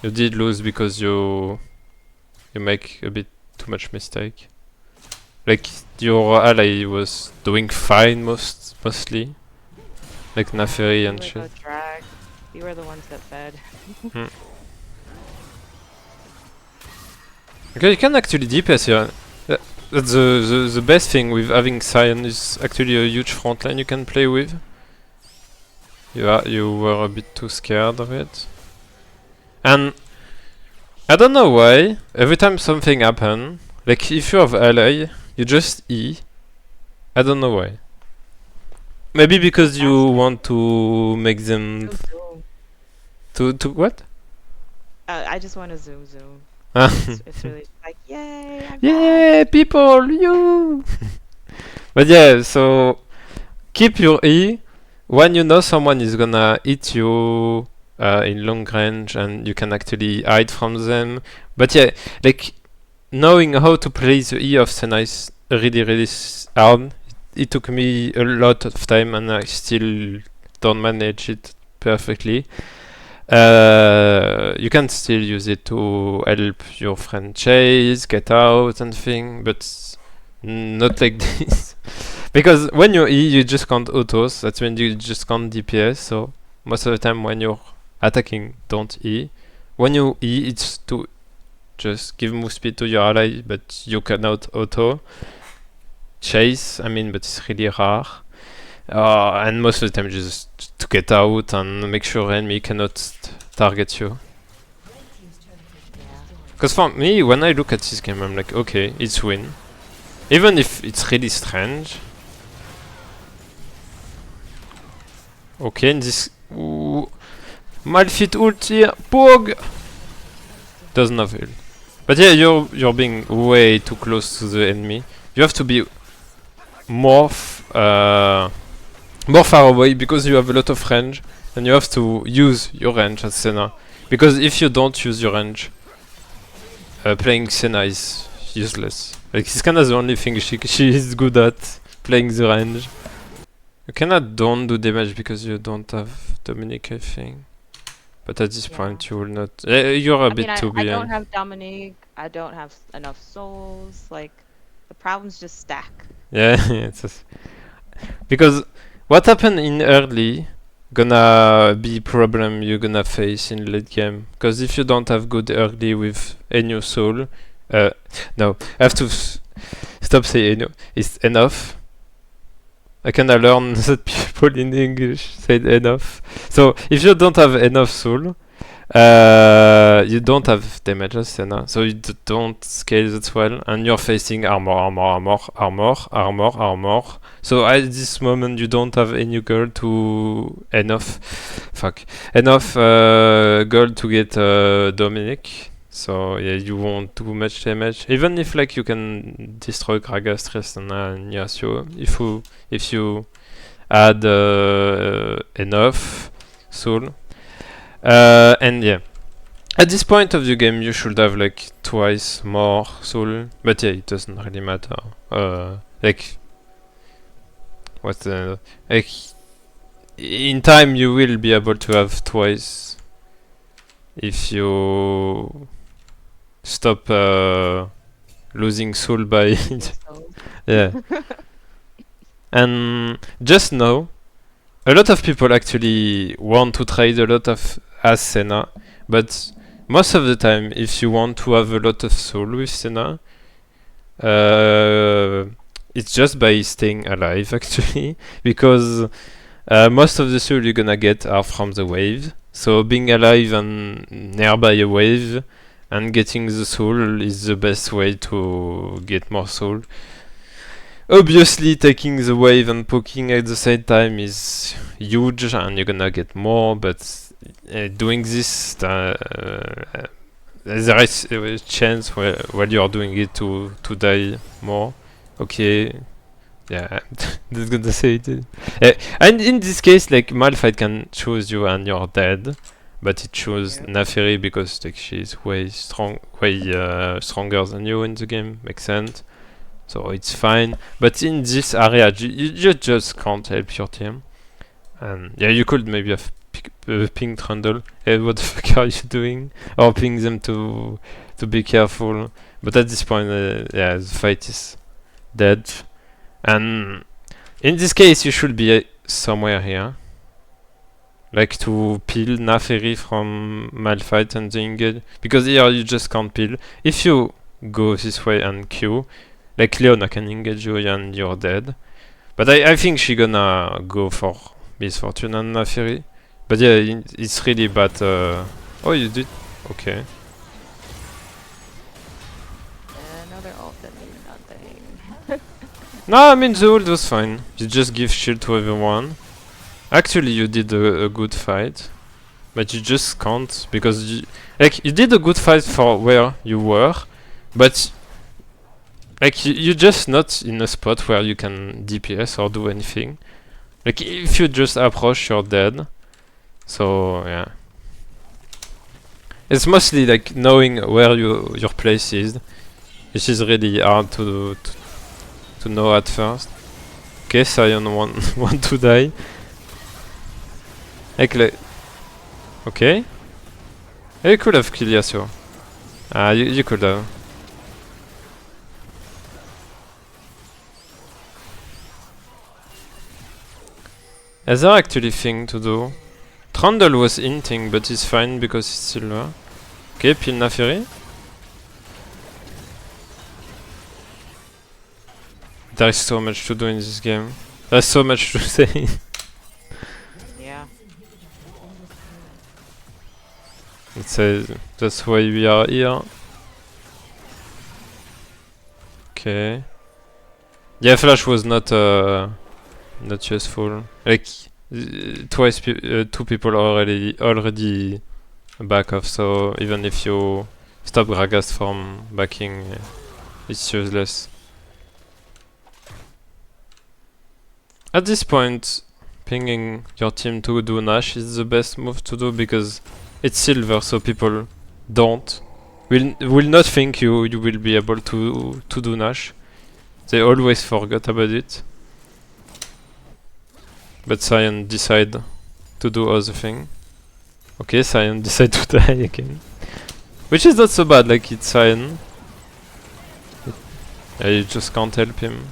you did lose because you make a bit too much mistake. Like, your ally was doing fine mostly. Like Nafiri and Like shit. a drag You were the ones that fed. Okay, you can actually DPS here. That's the best thing with having Sion is actually a huge front line you can play with. You were a bit too scared of it. And I don't know why, every time something happen, like if you have ally, you just E. I don't know why. Maybe because you Faster. want to make them to what? I just want to zoom. Ah. It's really like, yay, I'm Yeah, back. people, you. But yeah, so keep your E when you know someone is gonna hit you in long range, and you can actually hide from them. But yeah, like knowing how to play the E of Senna is really hard. It took me a lot of time, and I still don't manage it perfectly. You can still use it to help your friend chase, get out and thing, but not like this. Because when you E, you just can't autos, that's when you just can't DPS, so most of the time when you're attacking, don't E. When you E, it's to just give move speed to your ally, but you cannot auto. Chase, I mean, but it's really rare. And most of the time just to get out and make sure enemy cannot target you. Yeah. Because for me, when I look at this game, I'm like, okay, it's win. Even if it's really strange. Okay, in this... Ooh, Malphite ulti, Pog! Doesn't avail. But yeah, you're being way too close to the enemy. You have to be more far away because you have a lot of range, and you have to use your range as Senna. Because if you don't use your range, playing Senna is useless. Like, it's kinda the only thing she is good at, playing the range. You cannot don't do damage because you don't have Dominic, I think. But at this point you will not... you're a I bit mean, too I don't behind. have Dominique. I don't have enough souls. Like, the problems just stack. Yeah, it's just because what happened in early gonna be problem you're gonna face in late game. Because if you don't have good early with Enyo soul, no, I have to stop saying Enyo. It's enough. I kinda learn that people in English said enough. So if you don't have enough soul, you don't have damage as Senna, so you don't scale that well, and you're facing armor. So at this moment you don't have any gold to enough gold to get Dominic. So yeah, you won't do much damage. Even if like you can destroy Gragas, Tristana, and Yasuo, if you add enough soul. And yeah, at this point of the game, you should have like twice more soul, but yeah, it doesn't really matter. Like, what's the like? In time, you will be able to have twice if you stop losing soul by yeah. And just know, a lot of people actually want to trade a lot of as Senna, but most of the time, if you want to have a lot of soul with Senna, it's just by staying alive actually, because most of the soul you're gonna get are from the wave. So being alive and nearby a wave and getting the soul is the best way to get more soul. Obviously, taking the wave and poking at the same time is huge, and you're gonna get more. But doing this, there is a chance while you're doing it to die more. Okay, yeah, I'm just gonna say it. And in this case, like Malphite can choose you and you're dead, but it chose Nafiri because like she's way stronger than you in the game. Makes sense. So it's fine, but in this area, you just can't help your team. And yeah, you could maybe have ping Trundle. Hey, what the fuck are you doing? Or ping them to be careful. But at this point, yeah, the fight is dead. And in this case, you should be somewhere here. like to peel Naferi from Malphite and the engage, because here you just can't peel. If you go this way and Q, like Leona can engage you and you're dead. But I think she gonna go for Misfortune and Naferi. But yeah, it's really bad. Oh, you did? Okay. Another ult that means nothing. No, I mean the ult was fine. You just give shield to everyone. Actually, you did a good fight. But you just can't, because you did a good fight for where you were, but like you're just not in a spot where you can DPS or do anything. Like if you just approach, you're dead. So yeah, it's mostly like knowing where your place is, which is really hard to know at first. Okay, Sion want to die. Like okay. You could have killed Yasuo. You could have. Is there actually thing to do? Trundle was hinting, but he's fine because he's silver. Okay, peel Nafiri. There is so much to do in this game. There's so much to say. Yeah. Let's say that's why we are here. Okay. Yeah, flash was not useful. Like two people already back off. So even if you stop Gragas from backing, it's useless. At this point, pinging your team to do Nash is the best move to do, because it's silver, so people will not think you will be able to do Nash. They always forget about it. But Sion decide to do other thing. Okay, Sion decide to die again, which is not so bad. Like it's Sion. Yeah, you just can't help him.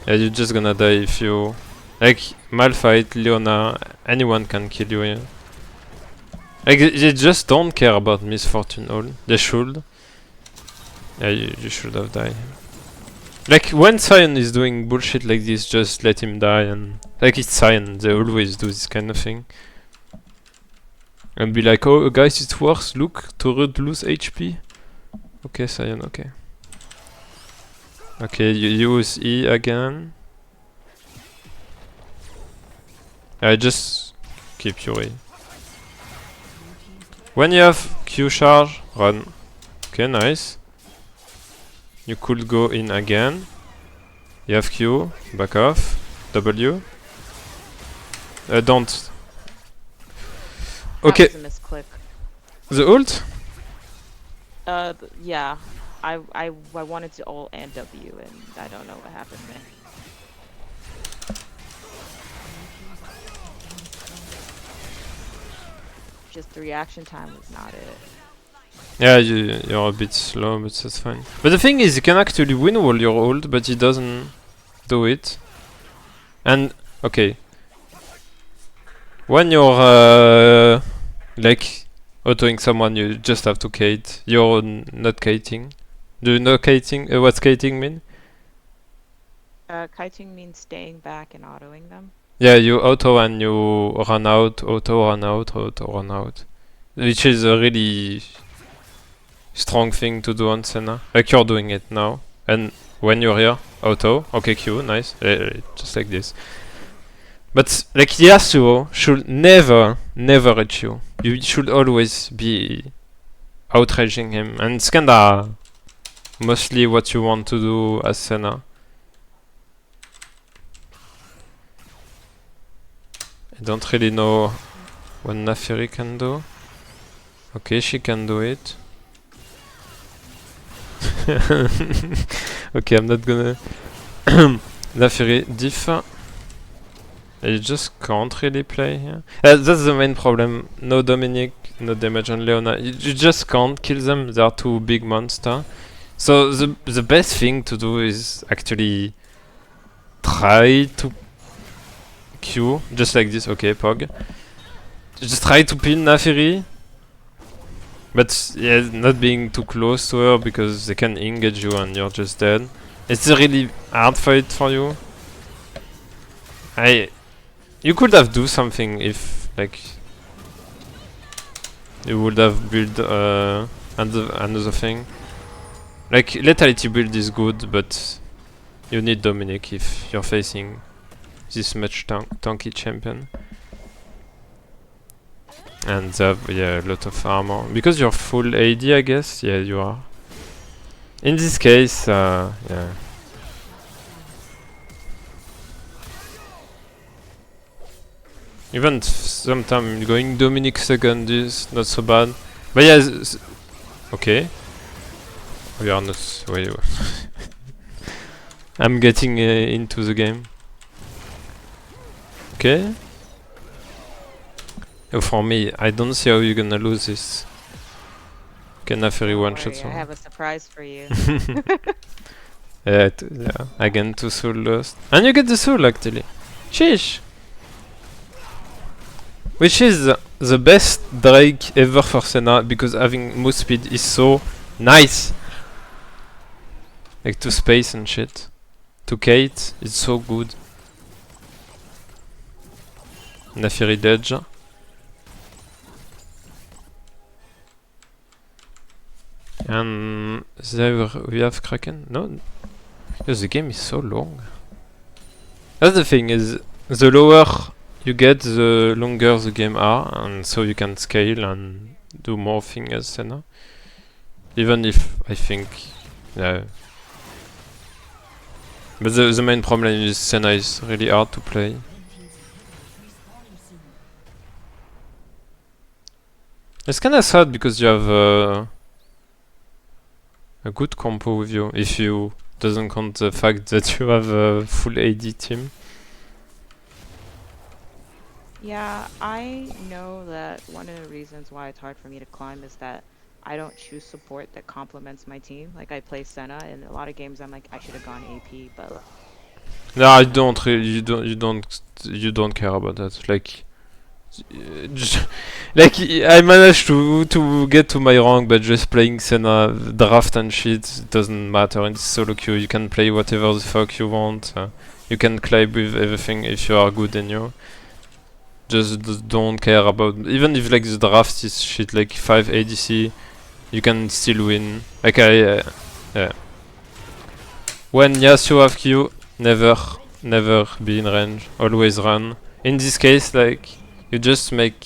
Yeah, you're just gonna die if you like Malphite, Leona, anyone can kill you here. Like they just don't care about Misfortune all. They should. Yeah, you should have died. Like when Sion is doing bullshit like this, just let him die, and like it's Sion, they always do this kind of thing. And be like, oh guys, it's worse, look, to lose HP. Okay, Sion, okay. Okay, you use E again. I just keep your E. When you have Q charge, run. Okay, nice. You could go in again. You have Q, back off. W. Don't. Okay. That was a misclick. The ult? Yeah. I wanted to ult and W, and I don't know what happened there. Just the reaction time was not it. Yeah, you're a bit slow, but that's fine. But the thing is, you can actually win wall your ult, but he doesn't do it. And, okay. When you're, like, autoing someone, you just have to kite. You're not kiting. Do you know kiting? What's kiting mean? Kiting means staying back and autoing them. Yeah, you auto and you run out, auto, run out, auto, run out. Which is a really strong thing to do on Senna. Like you're doing it now. And when you're here, auto, okay, Q, nice. Just like this. But like Yasuo should never reach you. You should always be outraging him. And it's kinda mostly what you want to do as Senna. I don't really know what Nafiri can do. Okay, she can do it. Okay, I'm not gonna... Nafiri diff. You just can't really play here. That's the main problem. No Dominic, no damage on Leona. You just can't kill them. They are too big monster. So the best thing to do is actually try to Q, just like this. Okay, Pog. just try to pin Naafiri. But yeah, not being too close to her because they can engage you and you're just dead. It's a really hard fight for you. You could have do something if like you would have built another thing. Like lethality build is good, but you need Dominic if you're facing this much tanky champion. And yeah, a lot of armor. Because you're full AD, I guess. Yeah, you are. In this case, yeah. Even sometimes going Dominic second is not so bad. But yeah, okay. We are not. Wait, I'm getting into the game. Okay. For me, I don't see how you're gonna lose this. Can Naafiri one shot? I have a surprise for you. Yeah, again 2 soul lost. And you get the soul actually. Sheesh! Which is the best Drake ever for Senna because having move speed is so nice. Like to space and shit. To Kate, it's so good. Naafiri dodge. And there we have Kraken? No? Because the game is so long. That's the thing, is the lower you get, the longer the game are, and so you can scale and do more things as Senna. Even if I think, yeah. But the main problem is Senna is really hard to play. It's kinda sad because you have a good compo with you, if you doesn't count the fact that you have a full AD team. Yeah, I know that one of the reasons why it's hard for me to climb is that I don't choose support that complements my team. Like I play Senna, and a lot of games I'm like I should have gone AP, but No, I don't really. You don't care about that. Like, like I managed to get to my rank, but just playing Senna draft and shit, it doesn't matter in this solo queue. You can play whatever the fuck you want. You can climb with everything if you are good in you. Just don't care about, even if like the draft is shit, like 5 ADC, you can still win. Like yeah. When Yasuo have Q, never be in range. Always run. In this case, like you just make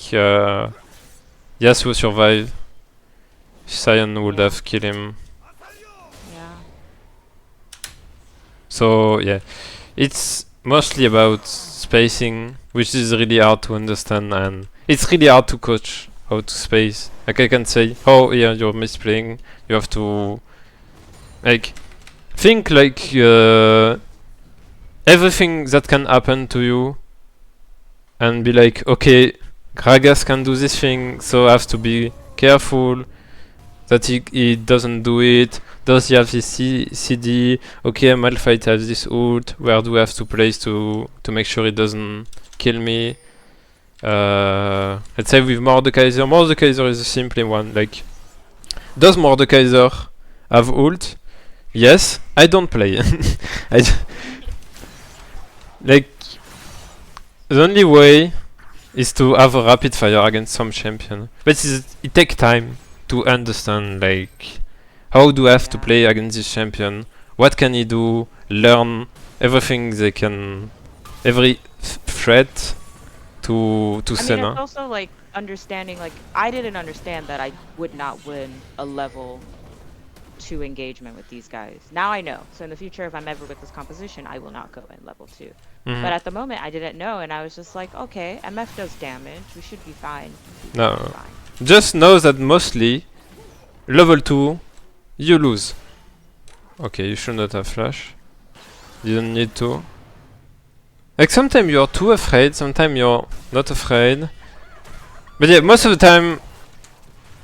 Yasuo survive. Sion would have killed him. yeah. So yeah, it's mostly about spacing, which is really hard to understand, and it's really hard to coach how to space. Like I can say, oh yeah, you're misplaying. You have to like think like everything that can happen to you, and be like, okay, Gragas can do this thing, so I have to be careful that he doesn't do it. Does he have this CD? Okay, Malphite has this ult. Where do I have to place to make sure it doesn't kill me? Let's say with Mordekaiser. Mordekaiser is a simple one. Like, does Mordekaiser have ult? Yes. I don't play. Like, the only way is to have a rapid fire against some champion. But it takes time to understand, like, how do I have to play against this champion? What can he do? Learn everything they can, every threat to Senna. It's also like understanding, like I didn't understand that I would not win a level 2 engagement with these guys. Now I know. So in the future, if I'm ever with this composition, I will not go in level 2. But at the moment, I didn't know, and I was just like, okay, MF does damage. We should be fine. No. Just know that mostly level 2 you lose. Okay, you should not have flash. You don't need to. Like sometimes you're too afraid, sometimes you're not afraid. But yeah, most of the time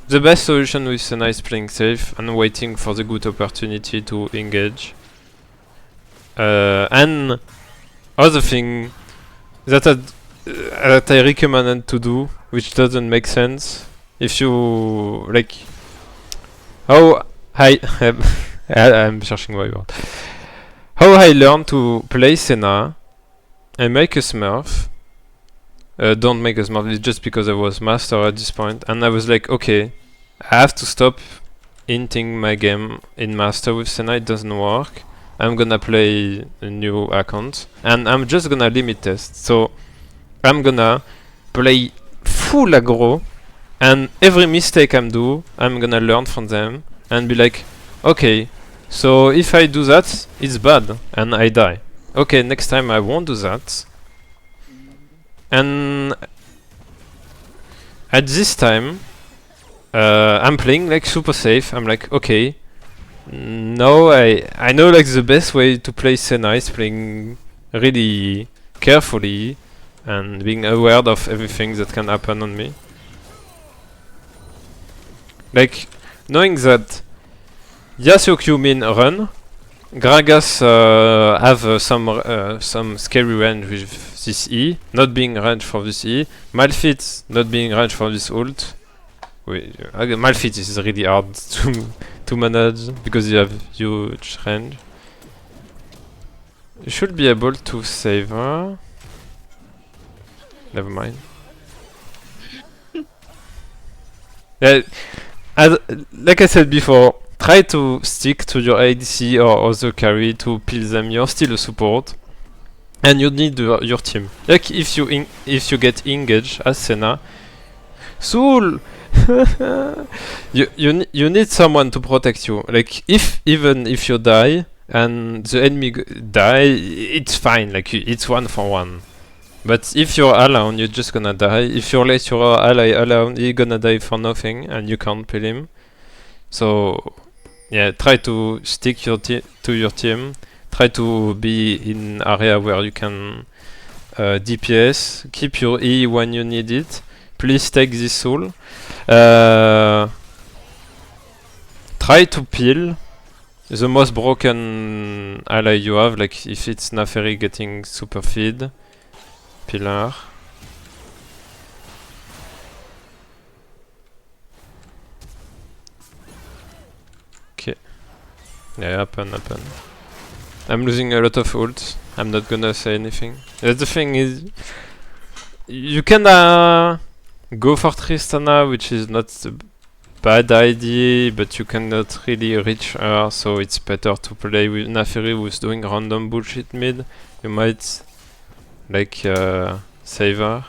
the best solution with Senna is playing safe and waiting for the good opportunity to engage. And other thing that I recommended to do which doesn't make sense. If you like, how I I'm cherching my word. How I learned to play Senna and make a Smurf. Don't make a Smurf. It's just because I was master at this point, and I was like, okay, I have to stop hinting my game in master with Senna. It doesn't work. I'm gonna play a new account, and I'm just gonna limit test. So I'm gonna play full aggro, and every mistake I'm gonna learn from them and be like, okay, so if I do that, it's bad and I die. Okay, next time I won't do that. And at this time, I'm playing like super safe. I'm like, okay, no, I know like the best way to play Senna is playing really carefully and being aware of everything that can happen on me. Like, knowing that Yasuo mean run, Gragas have some scary range with this E, not being range for this E, Malphite not being range for this ult. Wait, Malphite is really hard to manage because you have huge range. You should be able to save her. Never mind. Yeah, like I said before, try to stick to your ADC or other carry to peel them. You're still a support, and you need your team. Like if you get engaged as Senna, Soul, you need someone to protect you. Like even if you die and the enemy die, it's fine. Like it's 1-for-1. But if you're alone, you're just gonna die. If you let your ally alone, you're gonna die for nothing, and you can't kill him. So, yeah, try to stick to your team. Try to be in area where you can DPS. Keep your E when you need it. Please take this soul. Try to peel the most broken ally you have. Like if it's Naferi getting super feed. Pillar. Okay. Yeah, happen. I'm losing a lot of ult. I'm not gonna say anything. The thing is, you can go for Tristana, which is not a bad idea, but you cannot really reach her, so it's better to play with Naferi, who's doing random bullshit mid. You might like save her.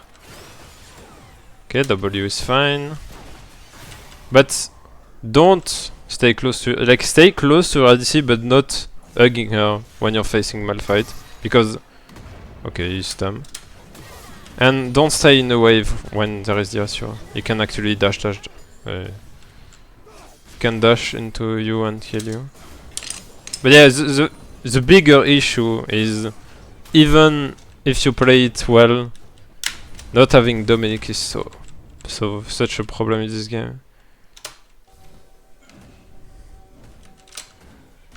Okay, W is fine. But don't stay close to stay close to her ADC, but not hugging her when you're facing Malphite, because okay, he's dumb. And don't stay in the wave when there is the Yasuo. You can actually dash. Can dash into you and kill you. But yeah, the bigger issue is, even if you play it well, not having Dominic is such a problem in this game.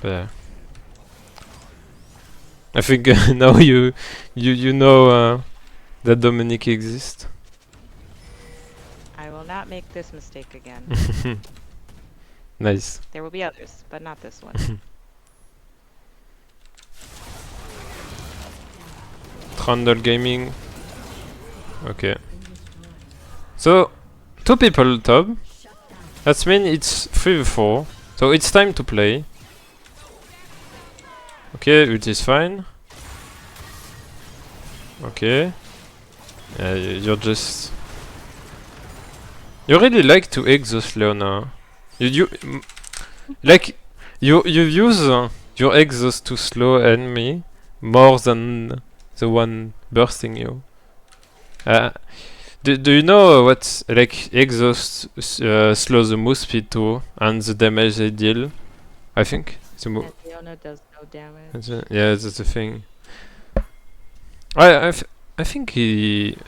But yeah. I think now you know that Dominic exists. I will not make this mistake again. Nice. There will be others, but not this one. Trundle Gaming. Okay. So, 2 people top. That means it's 3v4. So it's time to play. Okay, it is fine. Okay. You're just... You really like to exhaust Leona. You use your exhaust to slow enemy more than the one bursting you. Do you know what exhaust slows the move speed too, and the damage they deal? I think Leona does no damage. yeah, that's the thing. I think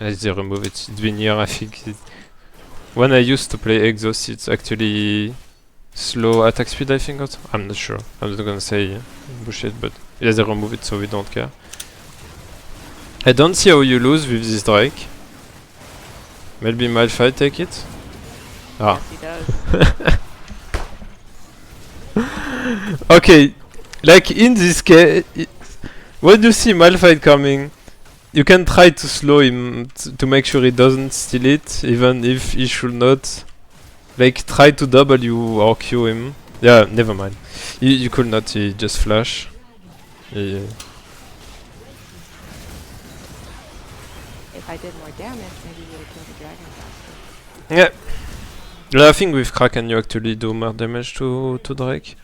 as they remove it, it's been here. I think when I used to play exhaust, it's actually slow attack speed. I think also. I'm not sure. I'm not gonna say bullshit, but yeah, they remove it, so we don't care. I don't see how you lose with this Drake. Maybe Malphite take it? Ah. Yes, he does. Okay, like in this case, when you see Malphite coming, you can try to slow him to make sure he doesn't steal it, even if he should not. Like, try to W or Q him. Yeah, never mind. You could not, he just flash. He, If I did more damage, maybe you would have killed the dragon faster. yeah. Yeah, I think with Kraken you actually do more damage to Drake.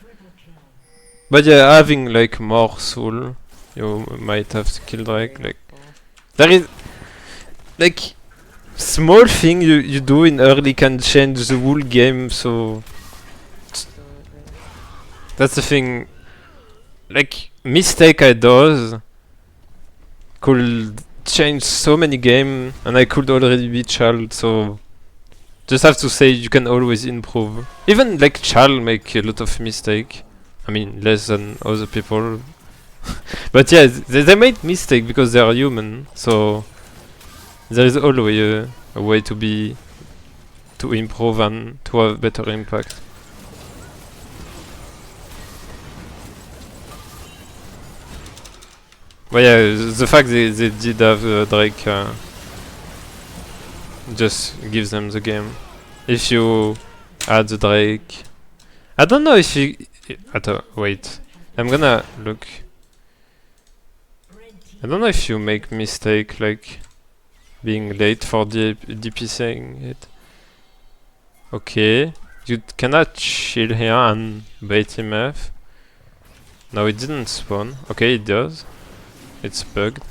But yeah, having like more soul, you might have to kill Drake. Like, there is like small thing you do in early can change the whole game. So Absolutely. that's the thing. Like mistake I does could change so many game, and I could already be child. So just have to say you can always improve. Even like child make a lot of mistake. I mean less than other people. But yeah, they made mistake because they are human. So there is always a way to improve and to have better impact. But yeah, the fact they did have Drake just gives them the game. If you add the Drake, I don't know if you. Wait, I'm gonna look. I don't know if you make mistake like being late for DPSing it. Okay, you cannot chill here and bait him F. No, it didn't spawn. Okay, it does. It's bugged.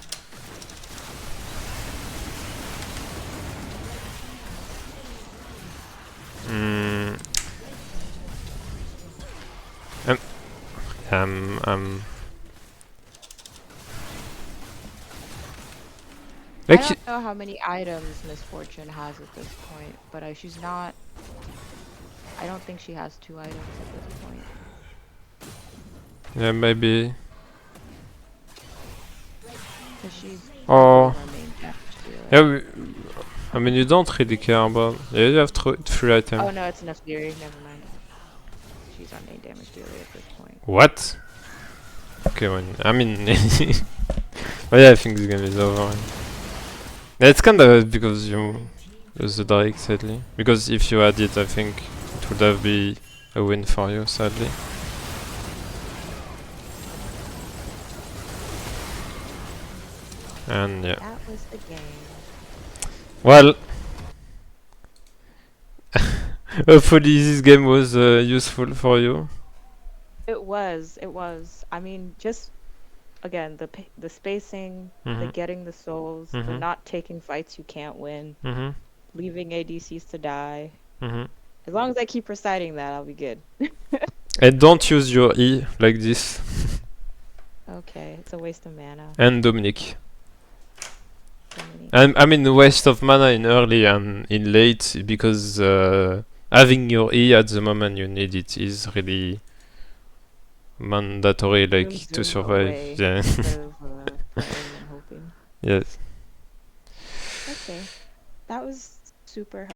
Mm. I Like, don't know how many items Misfortune has at this point, but she's not. I don't think she has 2 items at this point. yeah, maybe. Because she's Oh, our main damage dealer. yeah. I mean, you don't really care about. Yeah, you have 3 items. Oh no, it's enough Fury. Never mind. She's our main damage dealer at this point. What? Okay, I mean, but yeah, I think this game is over. Yeah, it's kinda because you use the Drake, sadly. Because if you had it, I think it would have been a win for you, sadly. And yeah. That was the game. Well, hopefully this game was useful for you. It was. It was. I mean, just again, the spacing, the getting the souls, the not taking fights you can't win, leaving ADCs to die. As long as I keep reciting that, I'll be good. And don't use your E like this. Okay, it's a waste of mana. And Dominic. Dominique. And I mean, waste of mana in early and in late because having your E at the moment you need it is really mandatory, like Zoom to survive. away Yeah. instead of, praying and hoping. Yes. Okay, that was super